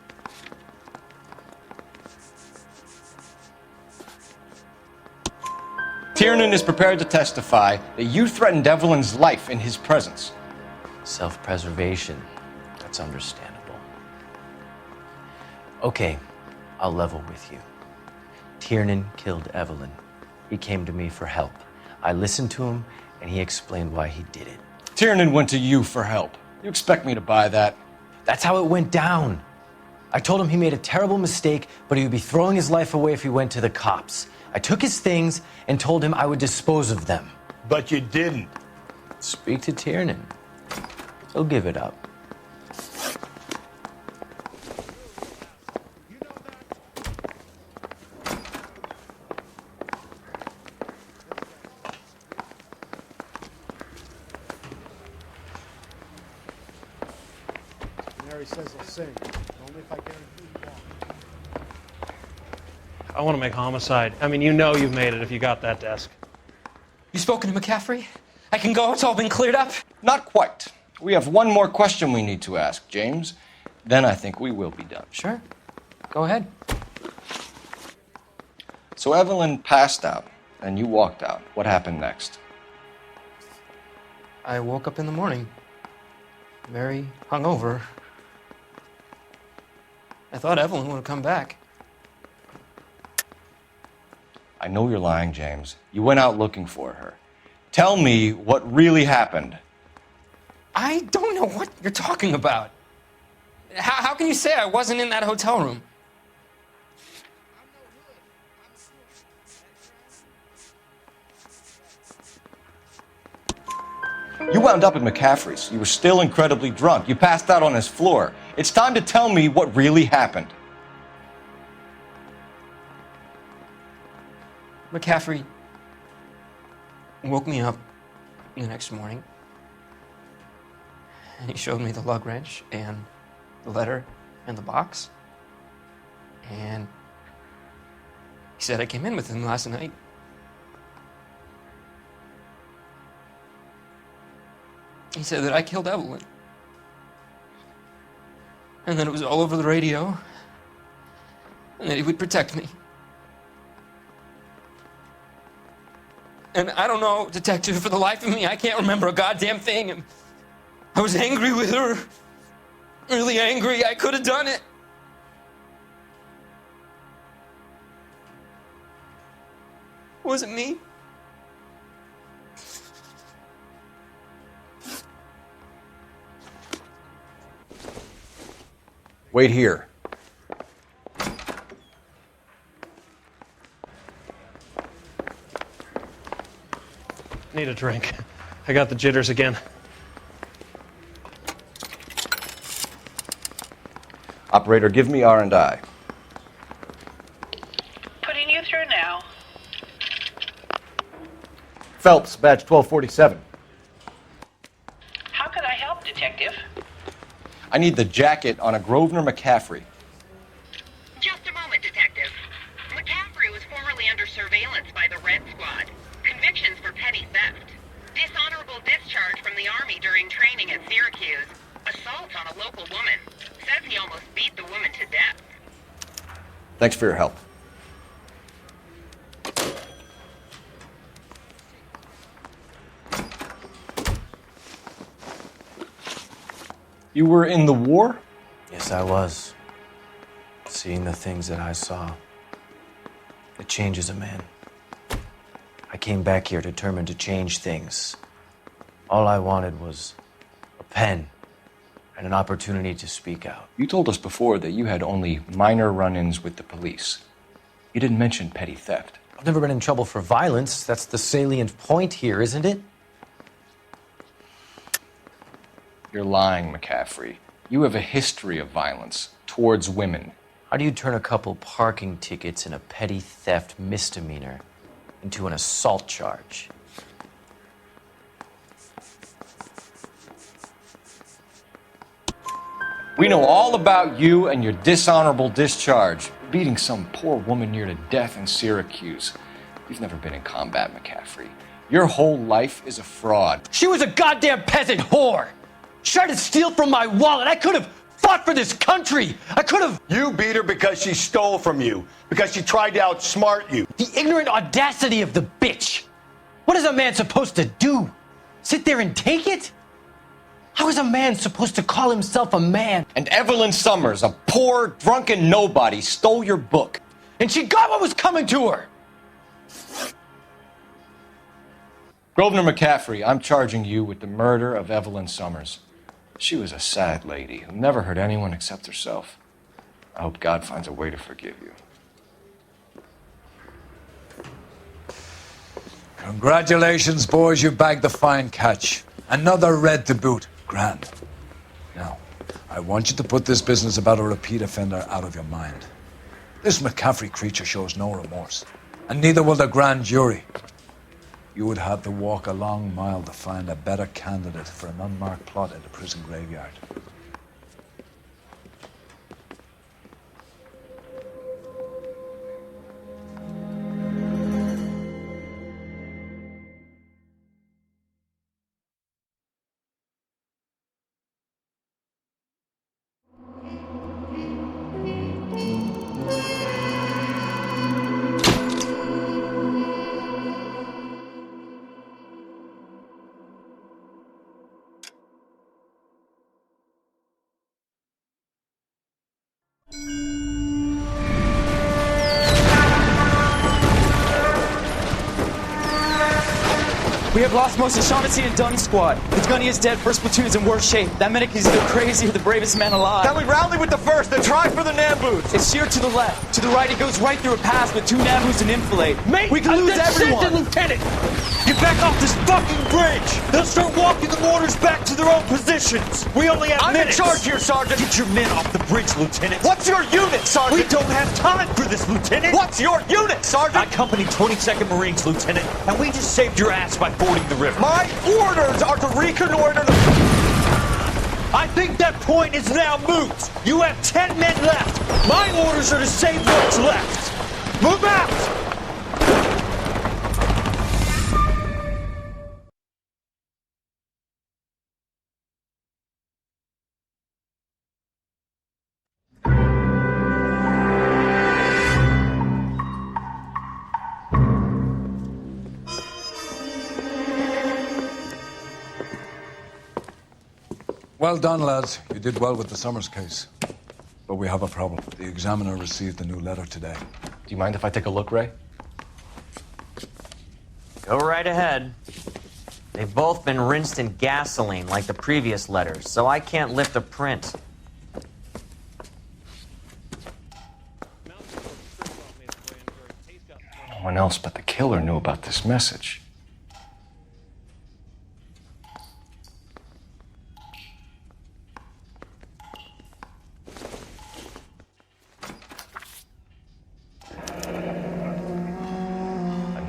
S2: Tiernan is prepared to testify that you threatened Evelyn's life in his presence.
S13: Self-preservation. That's understandable. Okay, I'll level with you. Tiernan killed Evelyn. He came to me for help. I listened to him, and he explained why he did it.
S2: Tiernan went to you for help. You expect me to buy that?
S13: That's how it went down. I told him he made a terrible mistake, but he would be throwing his life away if he went to the cops. I took his things and told him I would dispose of them.
S14: But you didn't.
S13: Speak to Tiernan. He'll give it up.
S16: Mary says he'll sing. Only if I guarantee he won't.
S22: I want to make Homicide. I mean, you know you've made it if you got that desk.
S5: You spoken to McCaffrey? I can go? It's all been cleared up?
S2: Not quite. We have one more question we need to ask, James. Then I think we will be done.
S5: Sure. Go ahead.
S2: So Evelyn passed out, and you walked out. What happened next?
S5: I woke up in the morning, very hungover. I thought Evelyn would have come back.
S2: I know you're lying, James. You went out looking for her. Tell me what really happened.
S5: I don't know what you're talking about. How can you say I wasn't in that hotel room?
S2: You wound up at McCaffrey's. You were still incredibly drunk. You passed out on his floor. It's time to tell me what really happened.
S5: McCaffrey woke me up the next morning, and he showed me the lug wrench and the letter and the box, and he said I came in with him last night. He said that I killed Evelyn, and that it was all over the radio, and that he would protect me. And I don't know, Detective, for the life of me, I can't remember a goddamn thing. And I was angry with her. Really angry. I could have done it. It wasn't me.
S2: Wait here.
S22: Need a drink. I got the jitters again.
S2: Operator, give me R&I.
S8: Putting you through now.
S2: Phelps, badge 1247.
S8: How could I help, Detective?
S2: I need the jacket on a Grosvenor McCaffrey.
S10: Just a moment, Detective. McCaffrey was formerly under surveillance by the Red Squad. Convictions for petty theft. Dishonorable discharge from the Army during training at Syracuse. Assault on a local woman. Says he almost beat the woman to death.
S2: Thanks for your help. You were in the war?
S13: Yes, I was. Seeing the things that I saw, it changes a man. I came back here determined to change things. All I wanted was a pen and an opportunity to speak out.
S2: You told us before that you had only minor run-ins with the police. You didn't mention petty theft.
S13: I've never been in trouble for violence. That's the salient point here, isn't it?
S2: You're lying, McCaffrey. You have a history of violence towards women.
S13: How do you turn a couple parking tickets and a petty theft misdemeanor into an assault charge?
S2: We know all about you and your dishonorable discharge, beating some poor woman near to death in Syracuse. You've never been in combat, McCaffrey. Your whole life is a fraud.
S13: She was a goddamn peasant whore! She tried to steal from my wallet. I could have fought for this country. I could have...
S3: You beat her because she stole from you, because she tried to outsmart you.
S13: The ignorant audacity of the bitch. What is a man supposed to do? Sit there and take it? How is a man supposed to call himself a man?
S2: And Evelyn Summers, a poor, drunken nobody, stole your book.
S13: And she got what was coming to her.
S2: Grosvenor McCaffrey, I'm charging you with the murder of Evelyn Summers. She was a sad lady who never hurt anyone except herself. I hope God finds a way to forgive you.
S1: Congratulations, boys. You bagged the fine catch. Another red to boot. Grand. Now, I want you to put this business about a repeat offender out of your mind. This McCaffrey creature shows no remorse, and neither will the grand jury. You would have to walk a long mile to find a better candidate for an unmarked plot in the prison graveyard.
S12: We have lost most of Shaughnessy and Dunn's squad. The gunny is dead, first platoon is in worse shape. That medic is either crazy or the bravest man alive.
S6: Now we rally with the first, then try for the Nambus.
S12: It's sheer to the left. To the right, it goes right through a pass with two Nambus and enfilade. Mate, we can lose everyone.
S9: Lieutenant! Get back off this fucking bridge! They'll start walking the mortars back to their own positions. We only have minutes.
S6: I'm in charge here, Sergeant.
S9: Get your men off the bridge, Lieutenant.
S6: What's your unit, Sergeant?
S9: We don't have time for this, Lieutenant.
S6: What's your unit, Sergeant?
S9: I company 22nd Marines, Lieutenant, and we just saved your ass by fording the river.
S6: My orders are to reconnoiter the...
S9: I think that point is now moot. You have 10 men left. My orders are to save what's left. Move out!
S1: Well done, lads. You did well with the Summers case. But we have a problem. The examiner received a new letter today.
S2: Do you mind if I take a look, Ray?
S15: Go right ahead. They've both been rinsed in gasoline like the previous letters, so I can't lift a print.
S4: No one else but the killer knew about this message.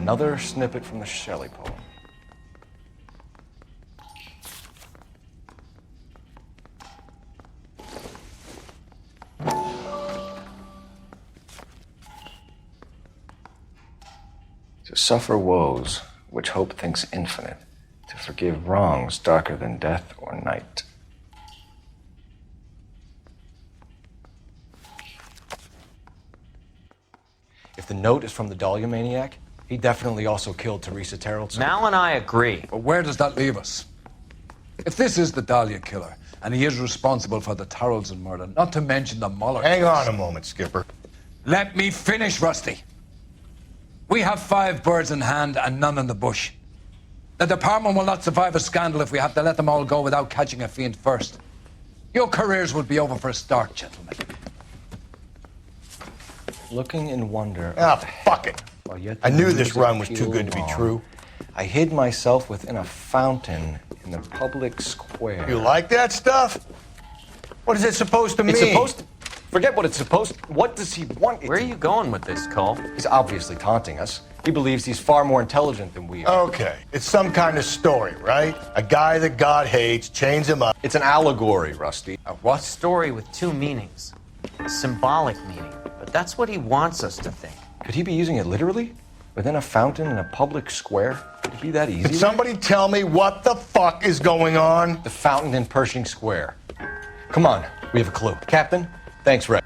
S4: Another snippet from the Shelley poem. To suffer woes which hope thinks infinite, to forgive wrongs darker than death or night.
S2: If the note is from the Dahlia maniac, he definitely also killed Teresa Terrellson.
S15: Mal and I agree.
S1: But where does that leave us? If this is the Dahlia killer, and he is responsible for the Terrellson murder, not to mention the Muller
S3: Hang
S1: case.
S3: on a moment, Skipper.
S1: Let me finish, Rusty. We have 5 birds in hand and none in the bush. The department will not survive a scandal if we have to let them all go without catching a fiend first. Your careers will be over for a start, gentlemen.
S4: Looking in wonder.
S3: Ah, fuck it.
S4: Yet
S3: I knew
S4: the
S3: this
S4: news
S3: run was too
S4: appealed
S3: good to be
S4: long.
S3: true.
S4: I hid myself within a fountain in the public square.
S3: You like that stuff? What is it supposed to mean?
S4: It's supposed to... Forget what it's supposed to... What does he want it
S15: Where are you going with this, Cole?
S4: He's obviously taunting us. He believes he's far more intelligent than we are.
S3: Okay, it's some kind of story, right? A guy that God hates, chains him up.
S4: It's an allegory, Rusty.
S15: A what? Story with 2 meanings. A symbolic meaning. But that's what he wants us to think.
S4: Could he be using it literally? Within a fountain in a public square? Could it be that easy?
S3: Can somebody tell me what the fuck is going on?
S4: The fountain in Pershing Square. Come on, we have a clue. Captain, thanks, Ray.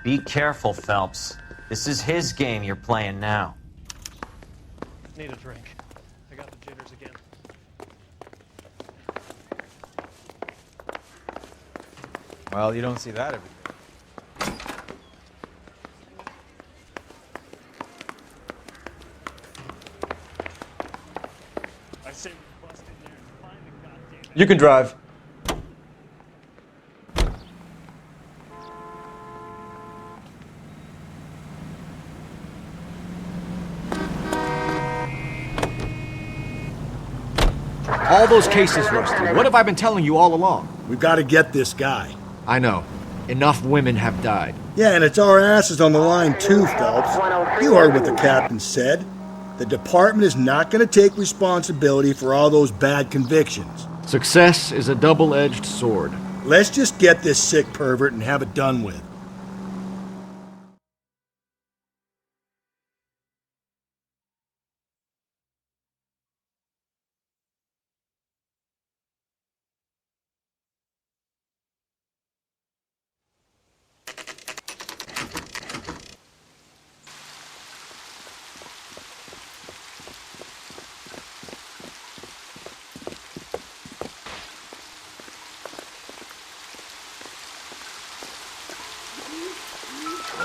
S15: Be careful, Phelps. This is his game you're playing now.
S22: Need a drink. I got the jitters again.
S18: Well, you don't see that every day.
S14: I say we bust in there and find the goddamn...
S4: You can drive.
S6: All those cases, Rusty. What have I been telling you all along?
S19: We've got to get this guy.
S6: I know. Enough women have died.
S19: Yeah, and it's our asses on the line too, Phelps. You heard what the captain said. The department is not going to take responsibility for all those bad convictions.
S6: Success is a double-edged sword.
S19: Let's just get this sick pervert and have it done with.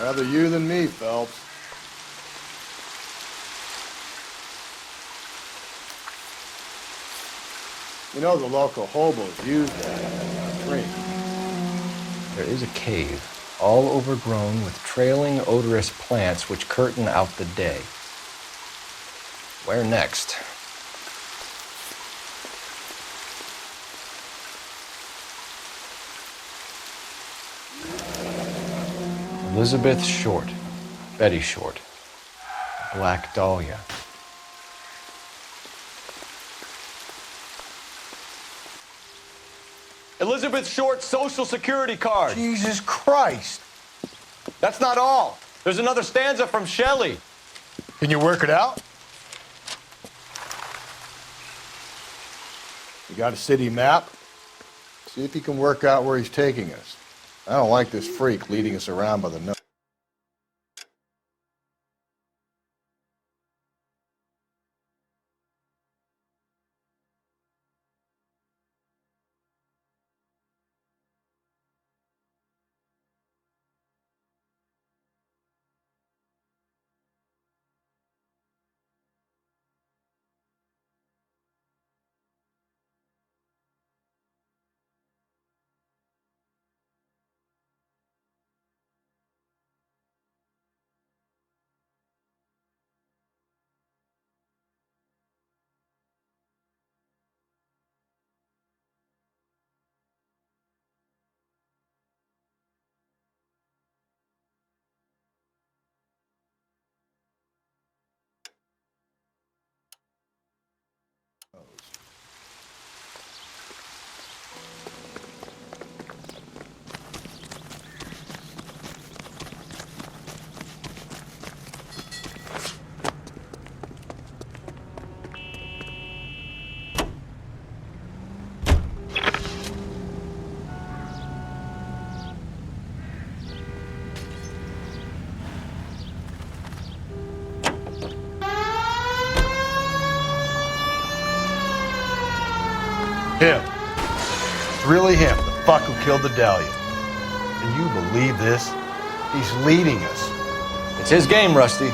S3: Rather you than me, Phelps. You know the local hobos use that as a drink.
S4: There is a cave, all overgrown with trailing, odorous plants which curtain out the day. Where next? Elizabeth Short, Betty Short, Black Dahlia.
S2: Elizabeth Short's Social Security card.
S3: Jesus Christ.
S2: That's not all. There's another stanza from Shelley.
S3: Can you work it out? You got a city map? See if you can work out where he's taking us. I don't like this freak leading us around by the nose. Him. It's really him, the fuck who killed the Dahlia. Can you believe this? He's leading us.
S2: It's his game, Rusty.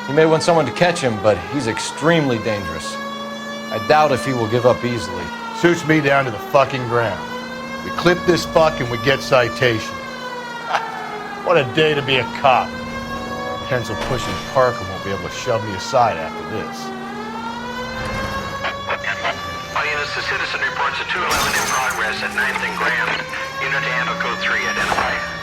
S2: He may want someone to catch him, but he's extremely dangerous. I doubt if he will give up easily.
S3: Shoots me down to the fucking ground. We clip this fuck and we get citation. What a day to be a cop. Pencil pushing Parker won't be able to shove me aside after this.
S17: All units, the citizen reports a 211 in progress at 9th and Grand. Unit to handle code 3, identify.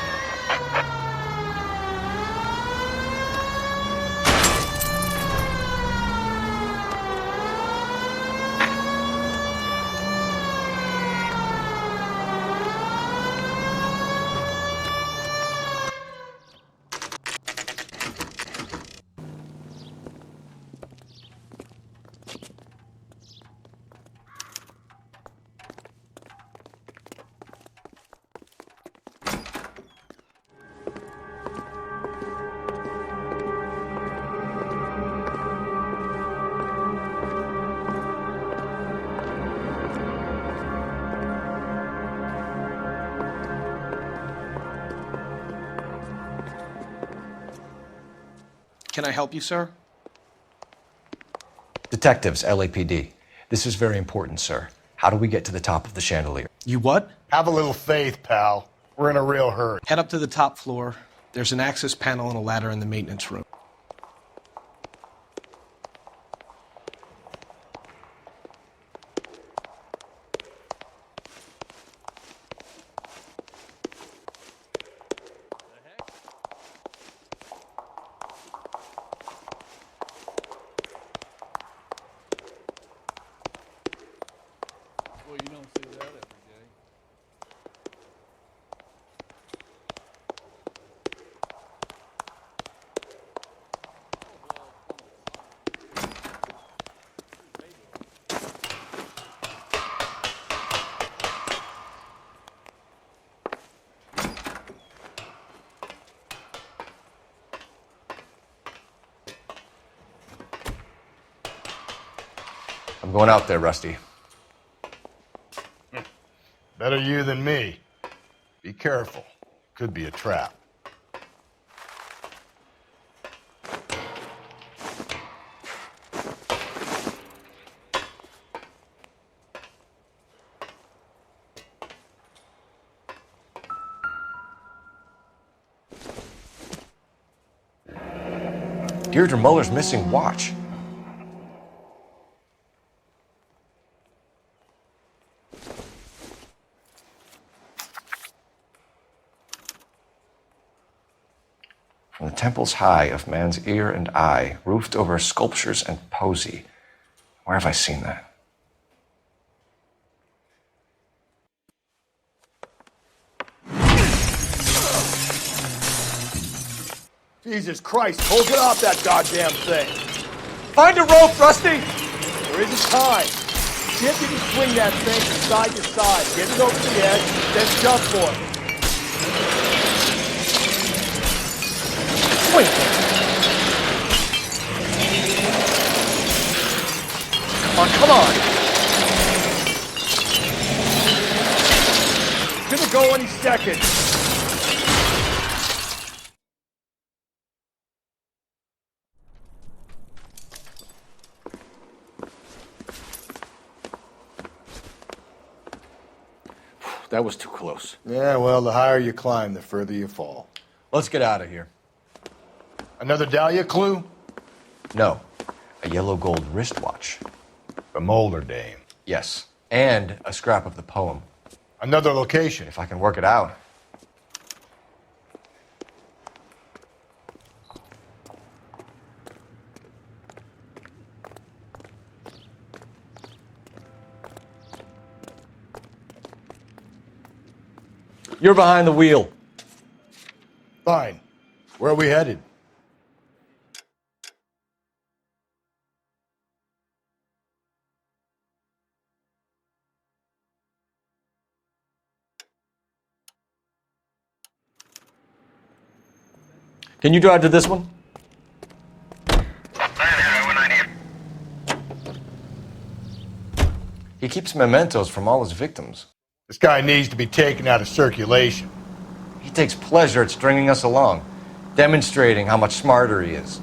S16: Can I help you, sir?
S2: Detectives, LAPD. This is very important, sir. How do we get to the top of the chandelier?
S16: You what?
S3: Have a little faith, pal. We're in a real hurry.
S16: Head up to the top floor. There's an access panel and a ladder in the maintenance room.
S14: Well, you don't see that every day.
S2: I'm going out there, Rusty.
S3: Better you than me. Be careful. Could be a trap.
S2: Deirdre Muller's missing watch. From the temples high of man's ear and eye, roofed over sculptures and poesy. Where have I seen that?
S3: Jesus Christ, hold it off that goddamn thing.
S2: Find a rope, Rusty!
S3: There isn't time. See if you can swing that thing from side to side. Get it over the edge, then jump for it.
S2: Wait! Come on!
S3: It's gonna go any second.
S2: That was too close.
S3: Yeah, well, the higher you climb, the further you fall.
S2: Let's get out of here.
S3: Another Dahlia clue?
S2: No. A yellow gold wristwatch.
S3: The Mulder dame.
S2: Yes. And a scrap of the poem.
S3: Another location.
S2: If I can work it out. You're behind the wheel.
S3: Fine. Where are we headed?
S2: Can you drive to this one?
S4: He keeps mementos from all his victims.
S3: This guy needs to be taken out of circulation.
S4: He takes pleasure at stringing us along, demonstrating how much smarter he is.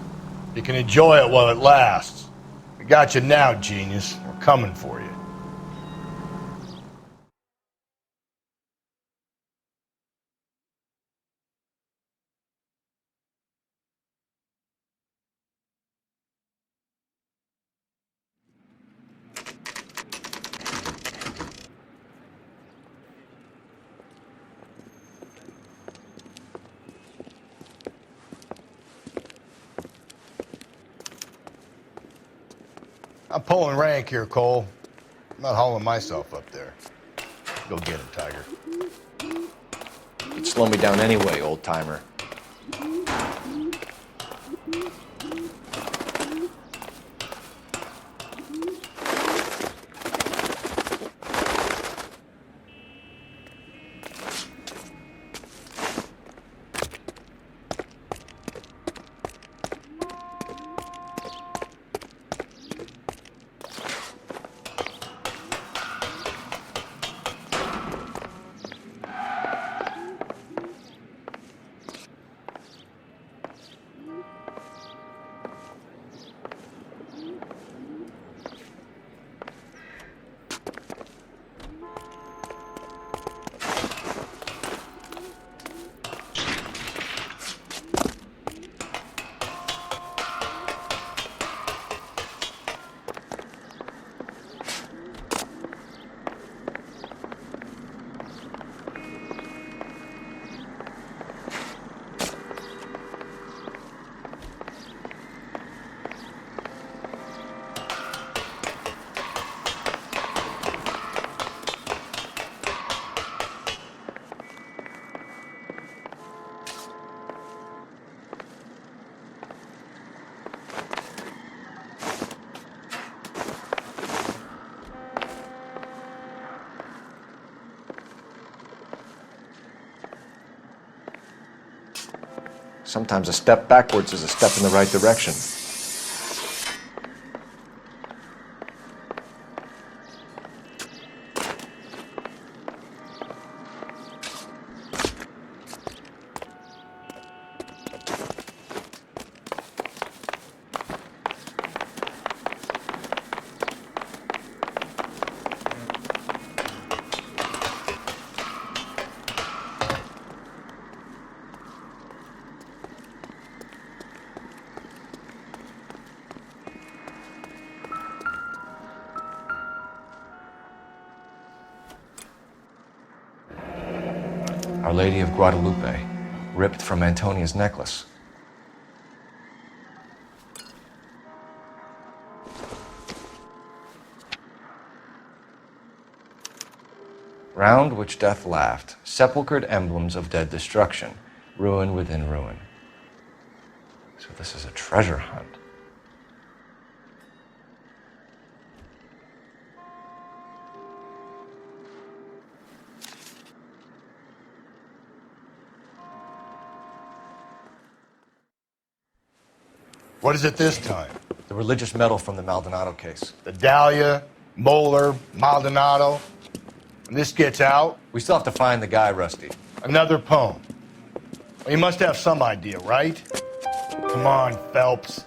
S3: You can enjoy it while it lasts. We got you now, genius. We're coming for you. I'm pulling rank here, Cole. I'm not hauling myself up there. Go get him, Tiger.
S4: You'd slow me down anyway, old-timer. Sometimes a step backwards is a step in the right direction. Our Lady of Guadalupe, ripped from Antonia's necklace. Round which death laughed, sepulchred emblems of dead destruction, ruin within ruin. So this is a treasure hunt.
S3: What is it this time?
S4: The religious medal from the Maldonado case.
S3: The Dahlia, Moeller, Maldonado. When this gets out...
S4: We still have to find the guy, Rusty.
S3: Another poem. Well, you must have some idea, right? Come on, Phelps.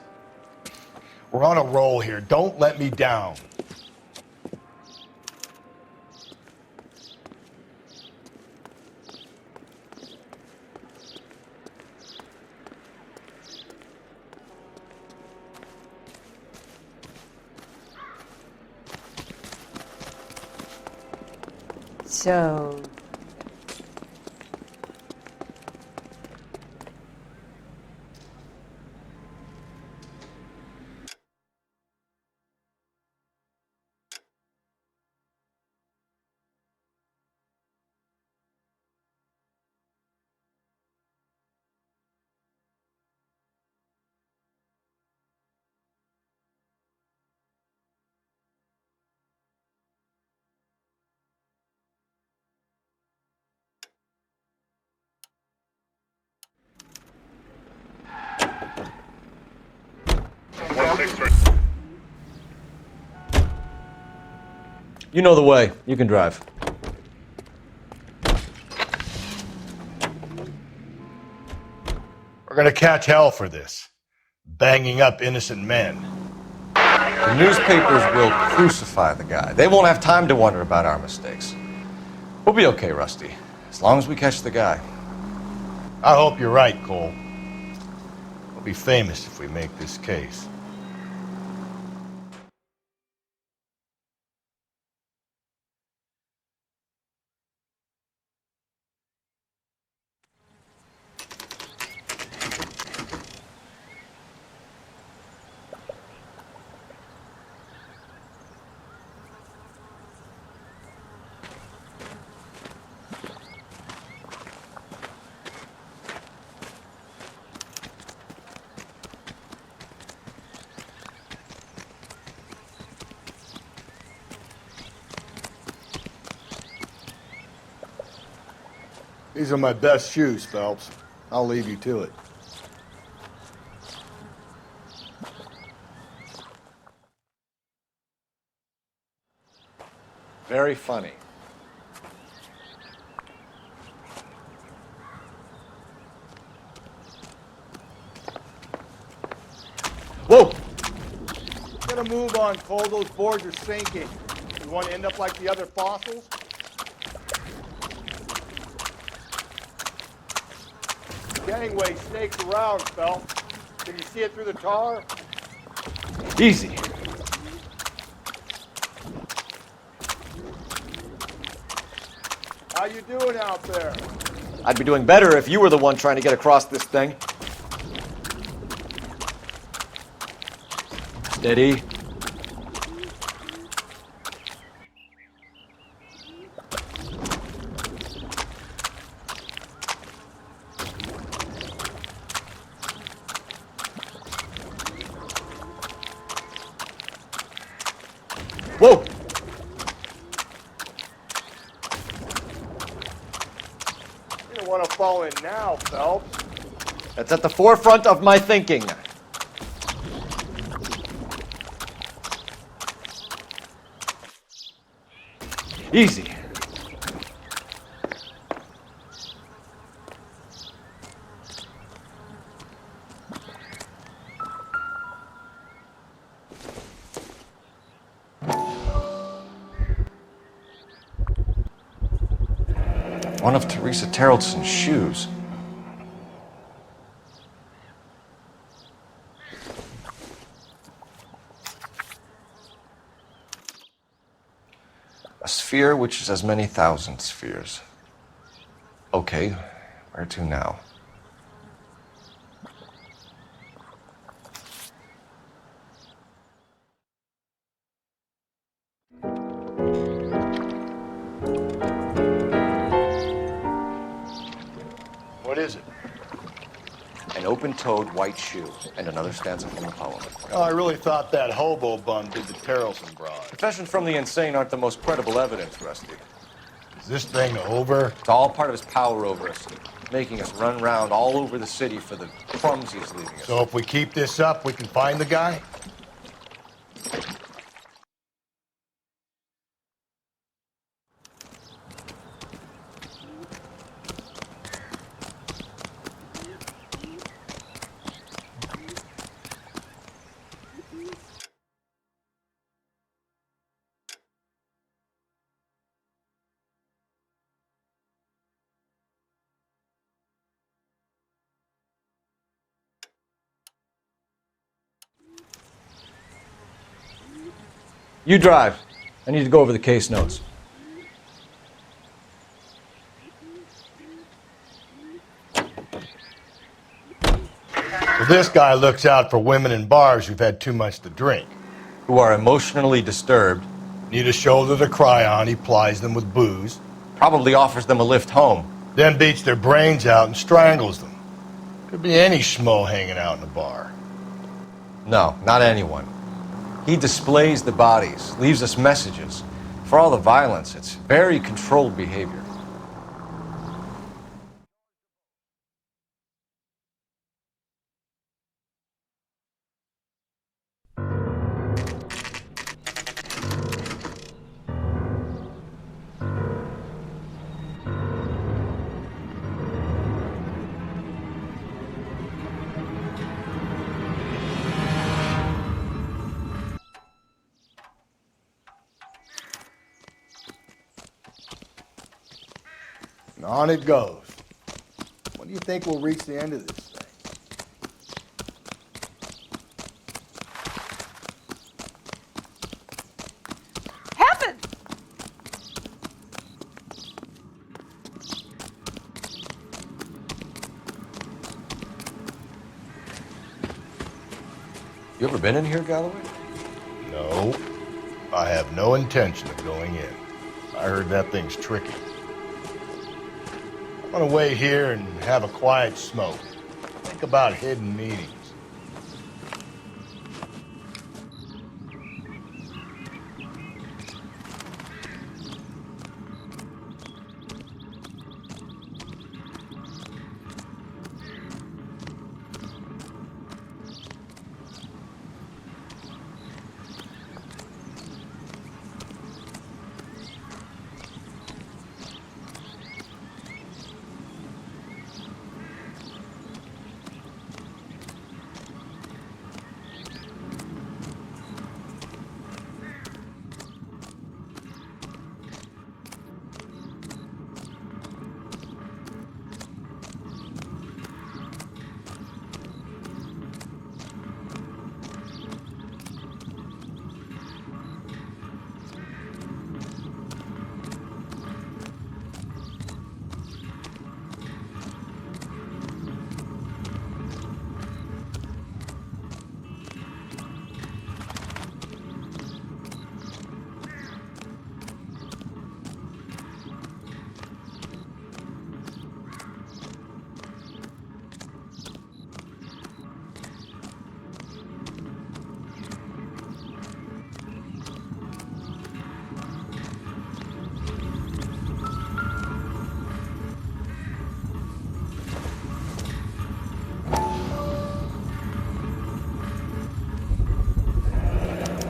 S3: We're on a roll here. Don't let me down.
S21: So,
S2: You know the way. You can drive.
S3: We're gonna catch hell for this. Banging up innocent men.
S4: The newspapers will crucify the guy. They won't have time to wonder about our mistakes. We'll be okay, Rusty, as long as we catch the guy.
S3: I hope you're right, Cole. We'll be famous if we make this case. These are my best shoes, Phelps. I'll leave you to it.
S4: Very funny.
S3: Whoa! Get a move on, Cole. Those boards are sinking. You want to end up like the other fossils? Galloway snakes around, Phelps. Can you see it through the tar?
S4: Easy.
S3: How you doing out there?
S4: I'd be doing better if you were the one trying to get across this thing. Steady. Whoa!
S3: You don't want to fall in now, Phelps.
S4: That's at the forefront of my thinking. Easy. One of Teresa Terreldson's shoes. A sphere which is as many thousand spheres. Okay, where to now?
S3: What is it?
S4: An open-toed white shoe and another stanza from the poem.
S3: Oh, I really thought that hobo bum did the Terrelson broad.
S4: Confessions from the insane aren't the most credible evidence, Rusty.
S3: Is this thing over?
S4: It's all part of his power over us, making us run around all over the city for the crumbs he's leaving us.
S3: So if we keep this up, we can find the guy?
S2: You drive. I need to go over the case notes.
S3: So this guy looks out for women in bars who've had too much to drink.
S4: Who are emotionally disturbed.
S3: Need a shoulder to cry on, he plies them with booze.
S4: Probably offers them a lift home.
S3: Then beats their brains out and strangles them. Could be any schmo hanging out in a bar.
S4: No, not anyone. He displays the bodies, leaves us messages. For all the violence, it's very controlled behavior.
S3: On it goes. When do you think we'll reach the end of this thing?
S21: Heaven!
S4: You ever been in here, Galloway?
S3: No. I have no intention of going in. I heard that thing's tricky. I'm gonna wait here and have a quiet smoke. Think about hidden meetings.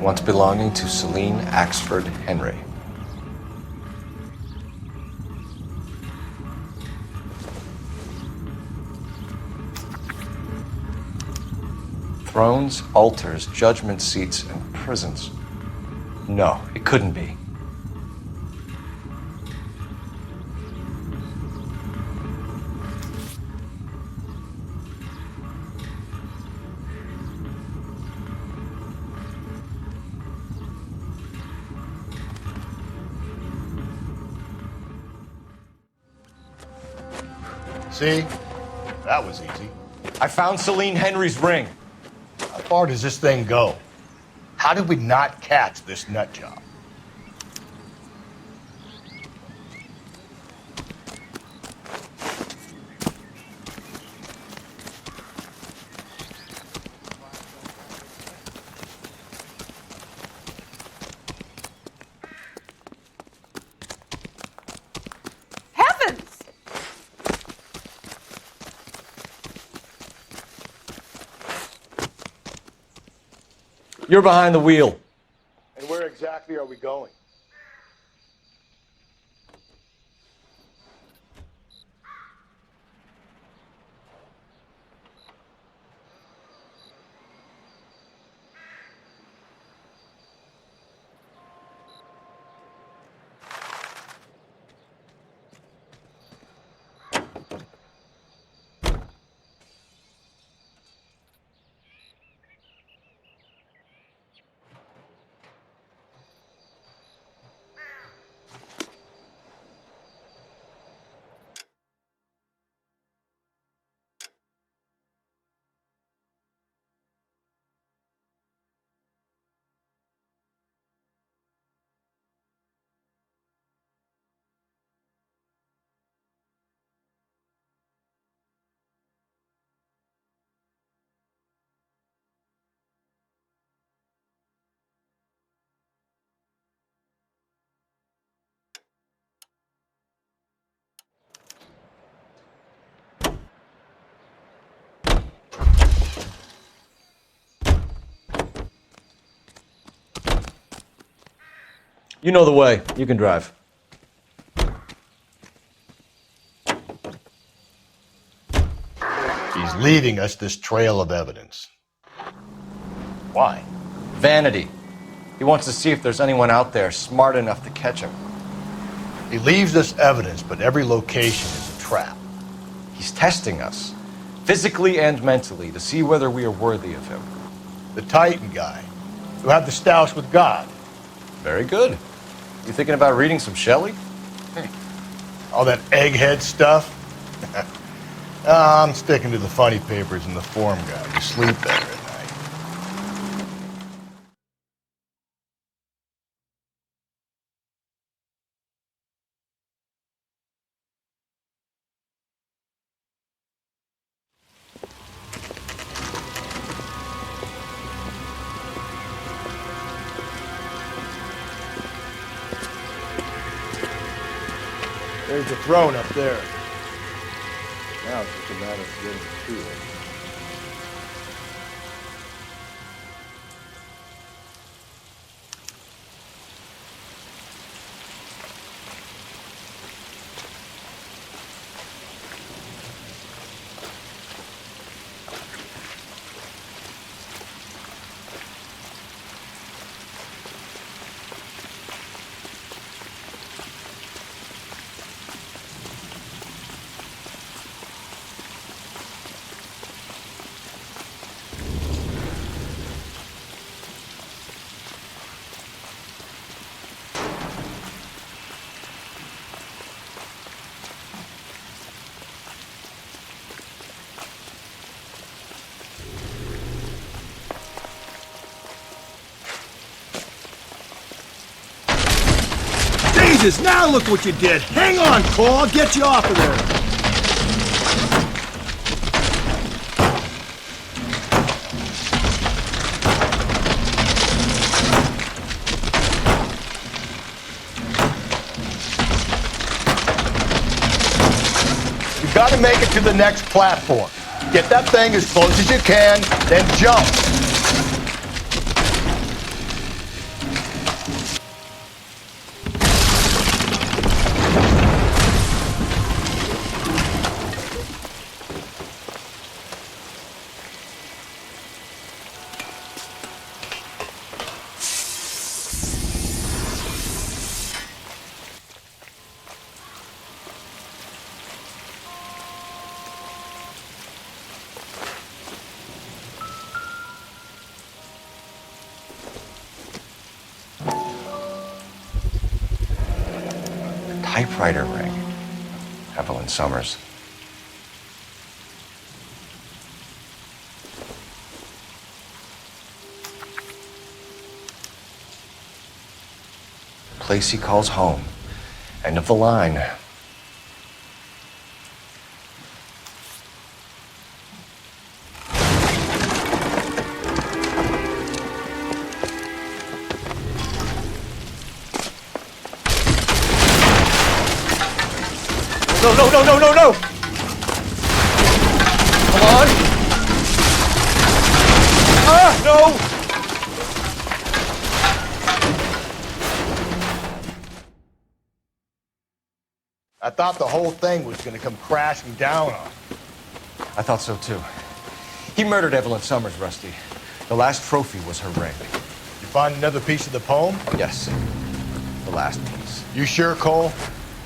S4: Once belonging to Celine Axford Henry. Thrones, altars, judgment seats, and prisons. No, it couldn't be.
S3: See? That was easy.
S4: I found Celine Henry's ring.
S3: How far does this thing go? How did we not catch this nut job?
S4: You're behind the wheel.
S3: And where exactly are we going?
S4: You know the way. You can drive.
S3: He's leaving us this trail of evidence. Why?
S4: Vanity. He wants to see if there's anyone out there smart enough to catch him.
S3: He leaves us evidence, but every location is a trap.
S4: He's testing us, physically and mentally, to see whether we are worthy of him.
S3: The Titan guy, who had the stoush with God.
S4: Very good. You thinking about reading some Shelley?
S3: All that egghead stuff? I'm sticking to the funny papers and the form guide. You sleep better at night. There's the throne up there. Now it's just a matter of getting to it.
S19: Jesus, now look what you did. Hang on, Cole. I'll get you off of there.
S3: You gotta make it to the next platform. Get that thing as close as you can, then jump.
S4: Typewriter ring. Evelyn Summers. Place he calls home. End of the line.
S3: No, no, no, no, no, no! Come on! Ah, no! I thought the whole thing was gonna come crashing down on.
S4: I thought so too. He murdered Evelyn Summers, Rusty. The last trophy was her ring.
S3: You find another piece of the poem?
S4: Yes. The last piece.
S3: You sure, Cole?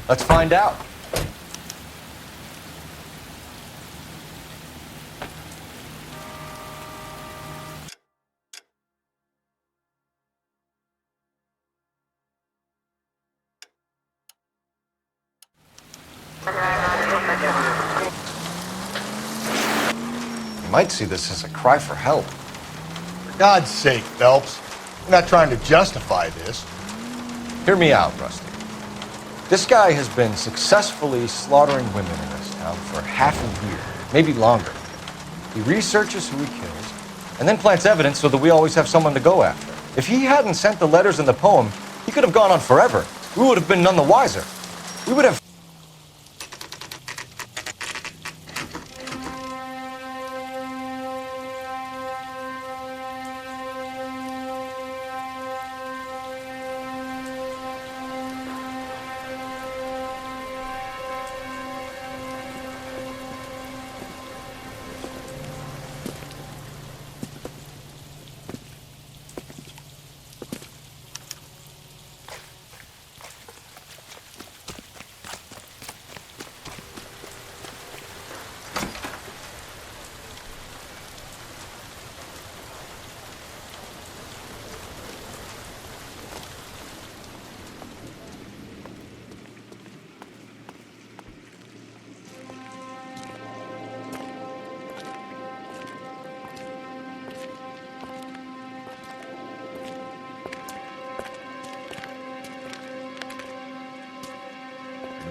S4: Let's find out. You might see this as a cry for help.
S3: For God's sake, Phelps. I'm not trying to justify this.
S4: Hear me out, Rusty. This guy has been successfully slaughtering women in this town for half a year, maybe longer. He researches who he kills, and then plants evidence so that we always have someone to go after. If he hadn't sent the letters in the poem, he could have gone on forever. We would have been none the wiser. We would have...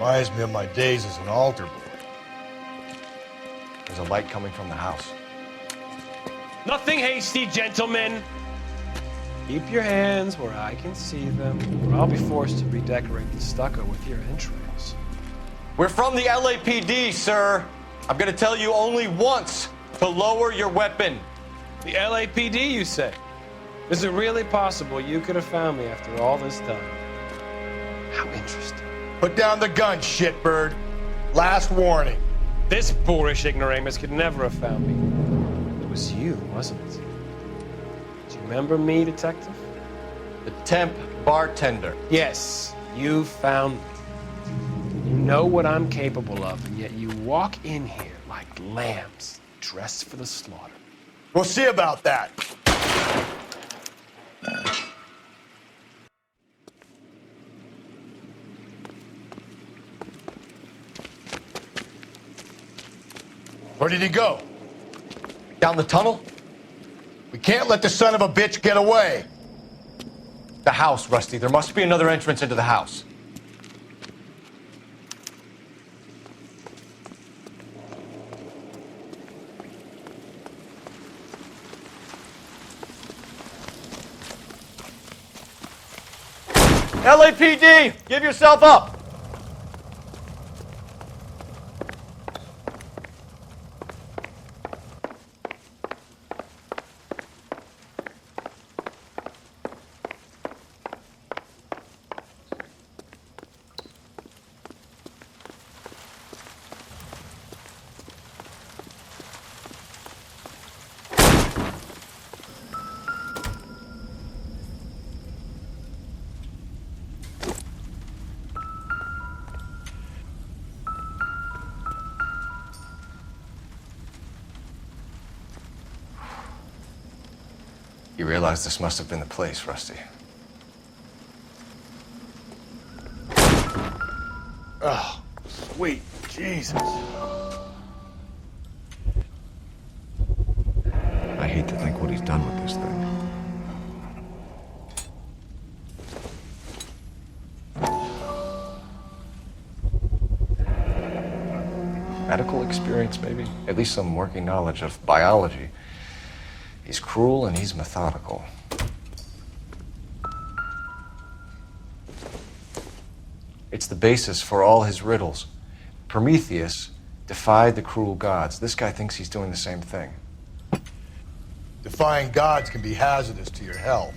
S3: Reminds me of my days as an altar boy.
S4: There's a light coming from the house.
S22: Nothing hasty, gentlemen. Keep your hands where I can see them, or I'll be forced to redecorate the stucco with your entrails.
S4: We're from the LAPD, sir. I'm gonna tell you only once to lower your weapon.
S22: The LAPD, you say? Is it really possible you could have found me after all this time? How interesting.
S3: Put down the gun, shitbird. Last warning.
S22: This boorish ignoramus could never have found me. It was you, wasn't it? Do you remember me, detective?
S4: The temp bartender.
S22: Yes, you found me. You know what I'm capable of, and yet you walk in here like lambs dressed for the slaughter.
S3: We'll see about that. Where did he go?
S4: Down the tunnel?
S3: We can't let the son of a bitch get away.
S4: The house, Rusty. There must be another entrance into the house. LAPD, give yourself up. You realize this must have been the place, Rusty.
S3: Oh, sweet Jesus.
S4: I hate to think what he's done with this thing. Medical experience, maybe? At least some working knowledge of biology. He's cruel and he's methodical. It's the basis for all his riddles. Prometheus defied the cruel gods. This guy thinks he's doing the same thing.
S3: Defying gods can be hazardous to your health.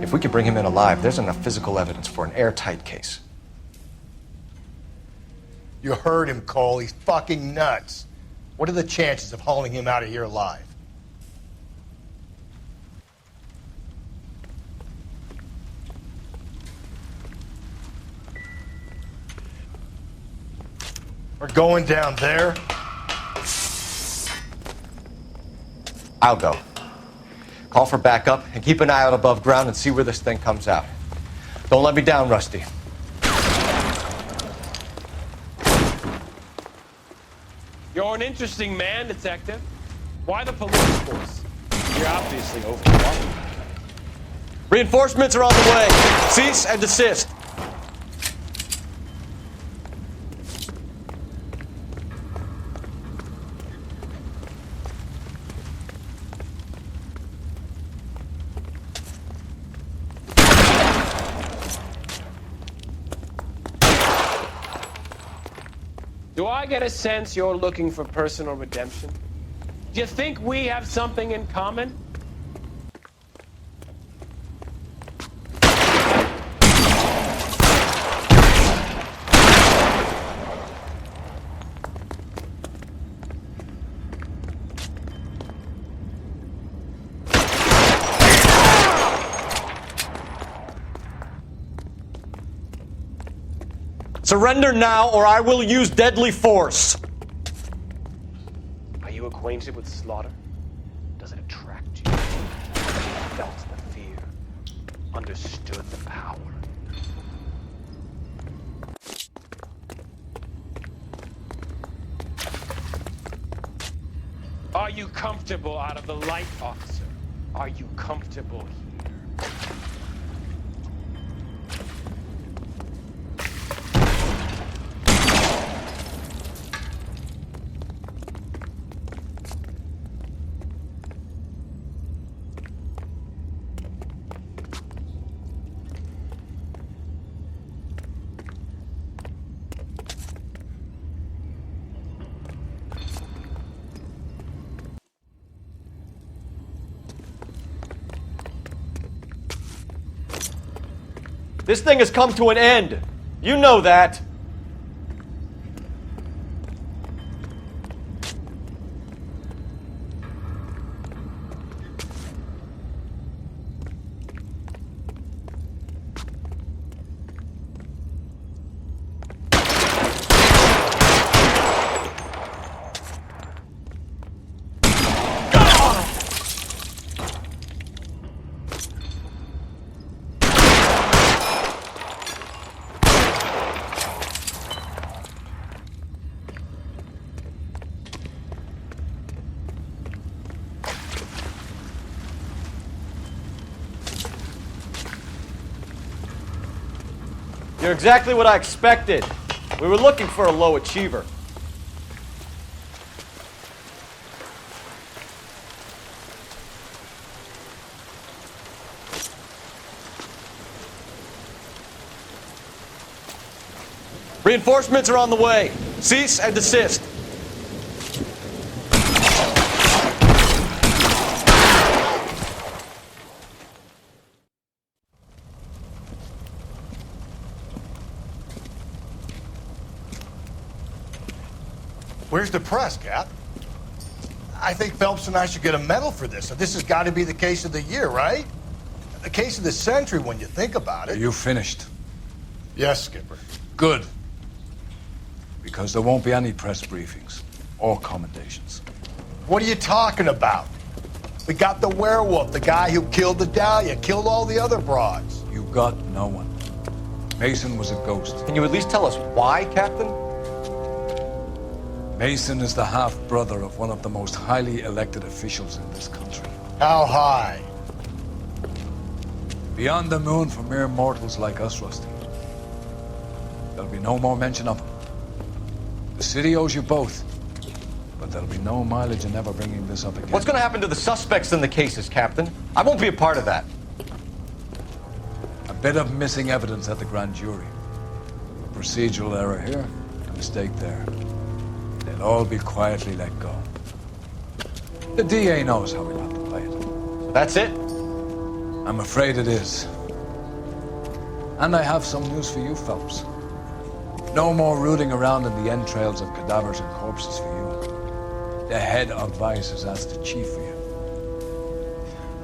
S4: If we could bring him in alive, there's enough physical evidence for an airtight case.
S3: You heard him, Cole. He's fucking nuts. What are the chances of hauling him out of here alive? We're going down there.
S4: I'll go. Call for backup and keep an eye out above ground and see where this thing comes out. Don't let me down, Rusty.
S22: You're an interesting man, detective. Why the police force? You're obviously overwhelmed.
S4: Reinforcements are on the way. Cease and desist.
S22: Do I get a sense you're looking for personal redemption? Do you think we have something in common?
S4: Surrender now, or I will use deadly force.
S22: acquainted with slaughter? Does it attract you? Felt the fear, understood the power. Are you comfortable out of the light, officer? Are you comfortable here?
S4: This thing has come to an end. You know that. You're exactly what I expected. We were looking for a low achiever. Reinforcements are on the way. Cease and desist.
S3: Where's the press, Cap? I think Phelps and I should get a medal for this. This has got to be the case of the year, right? The case of the century when you think about it.
S1: Are you finished?
S3: Yes, Skipper.
S1: Good. Because there won't be any press briefings or commendations.
S3: What are you talking about? We got the werewolf, the guy who killed the Dahlia, killed all the other broads.
S1: You got no one. Mason was a ghost.
S4: Can you at least tell us why, Captain?
S1: Mason is the half-brother of one of the most highly elected officials in this country.
S3: How high?
S1: Beyond the moon for mere mortals like us, Rusty. There'll be no more mention of him. The city owes you both, but there'll be no mileage in ever bringing this up again.
S4: What's going to happen to the suspects in the cases, Captain? I won't be a part of that.
S1: A bit of missing evidence at the grand jury. A procedural error here, a mistake there. They'll all be quietly let go. The DA knows how we'll have to play it.
S4: That's it?
S1: I'm afraid it is. And I have some news for you, Phelps. No more rooting around in the entrails of cadavers and corpses for you. The head of Vice has asked the chief for you.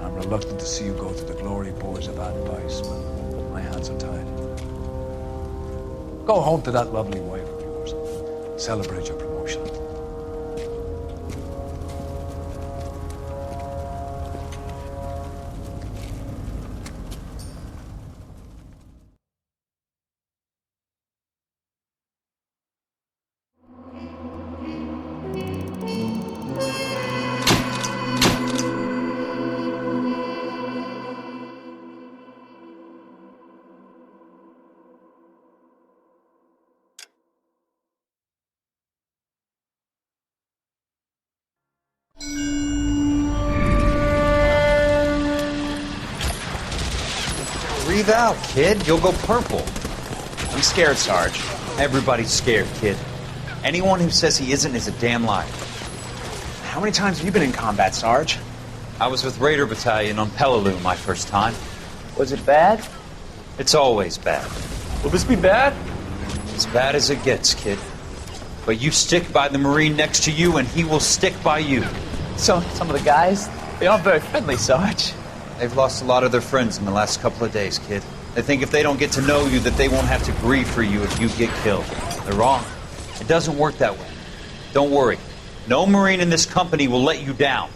S1: I'm reluctant to see you go to the glory boards of that Vice, but my hands are tied. Go home to that lovely wife of yours. Celebrate your promotion.
S11: Breathe out, kid. You'll go purple. I'm scared, Sarge. Everybody's scared, kid. Anyone who says he isn't is a damn liar. How many times have you been in combat, Sarge? I was with Raider Battalion on Peleliu my first time. Was it bad? It's always bad.
S22: Will this be bad?
S11: As bad as it gets, kid. But you stick by the Marine next to you, and he will stick by you.
S20: So, some of the guys, they aren't very friendly, Sarge.
S11: They've lost a lot of their friends in the last couple of days, kid. They think if they don't get to know you, that they won't have to grieve for you if you get killed. They're wrong. It doesn't work that way. Don't worry. No Marine in this company will let you down.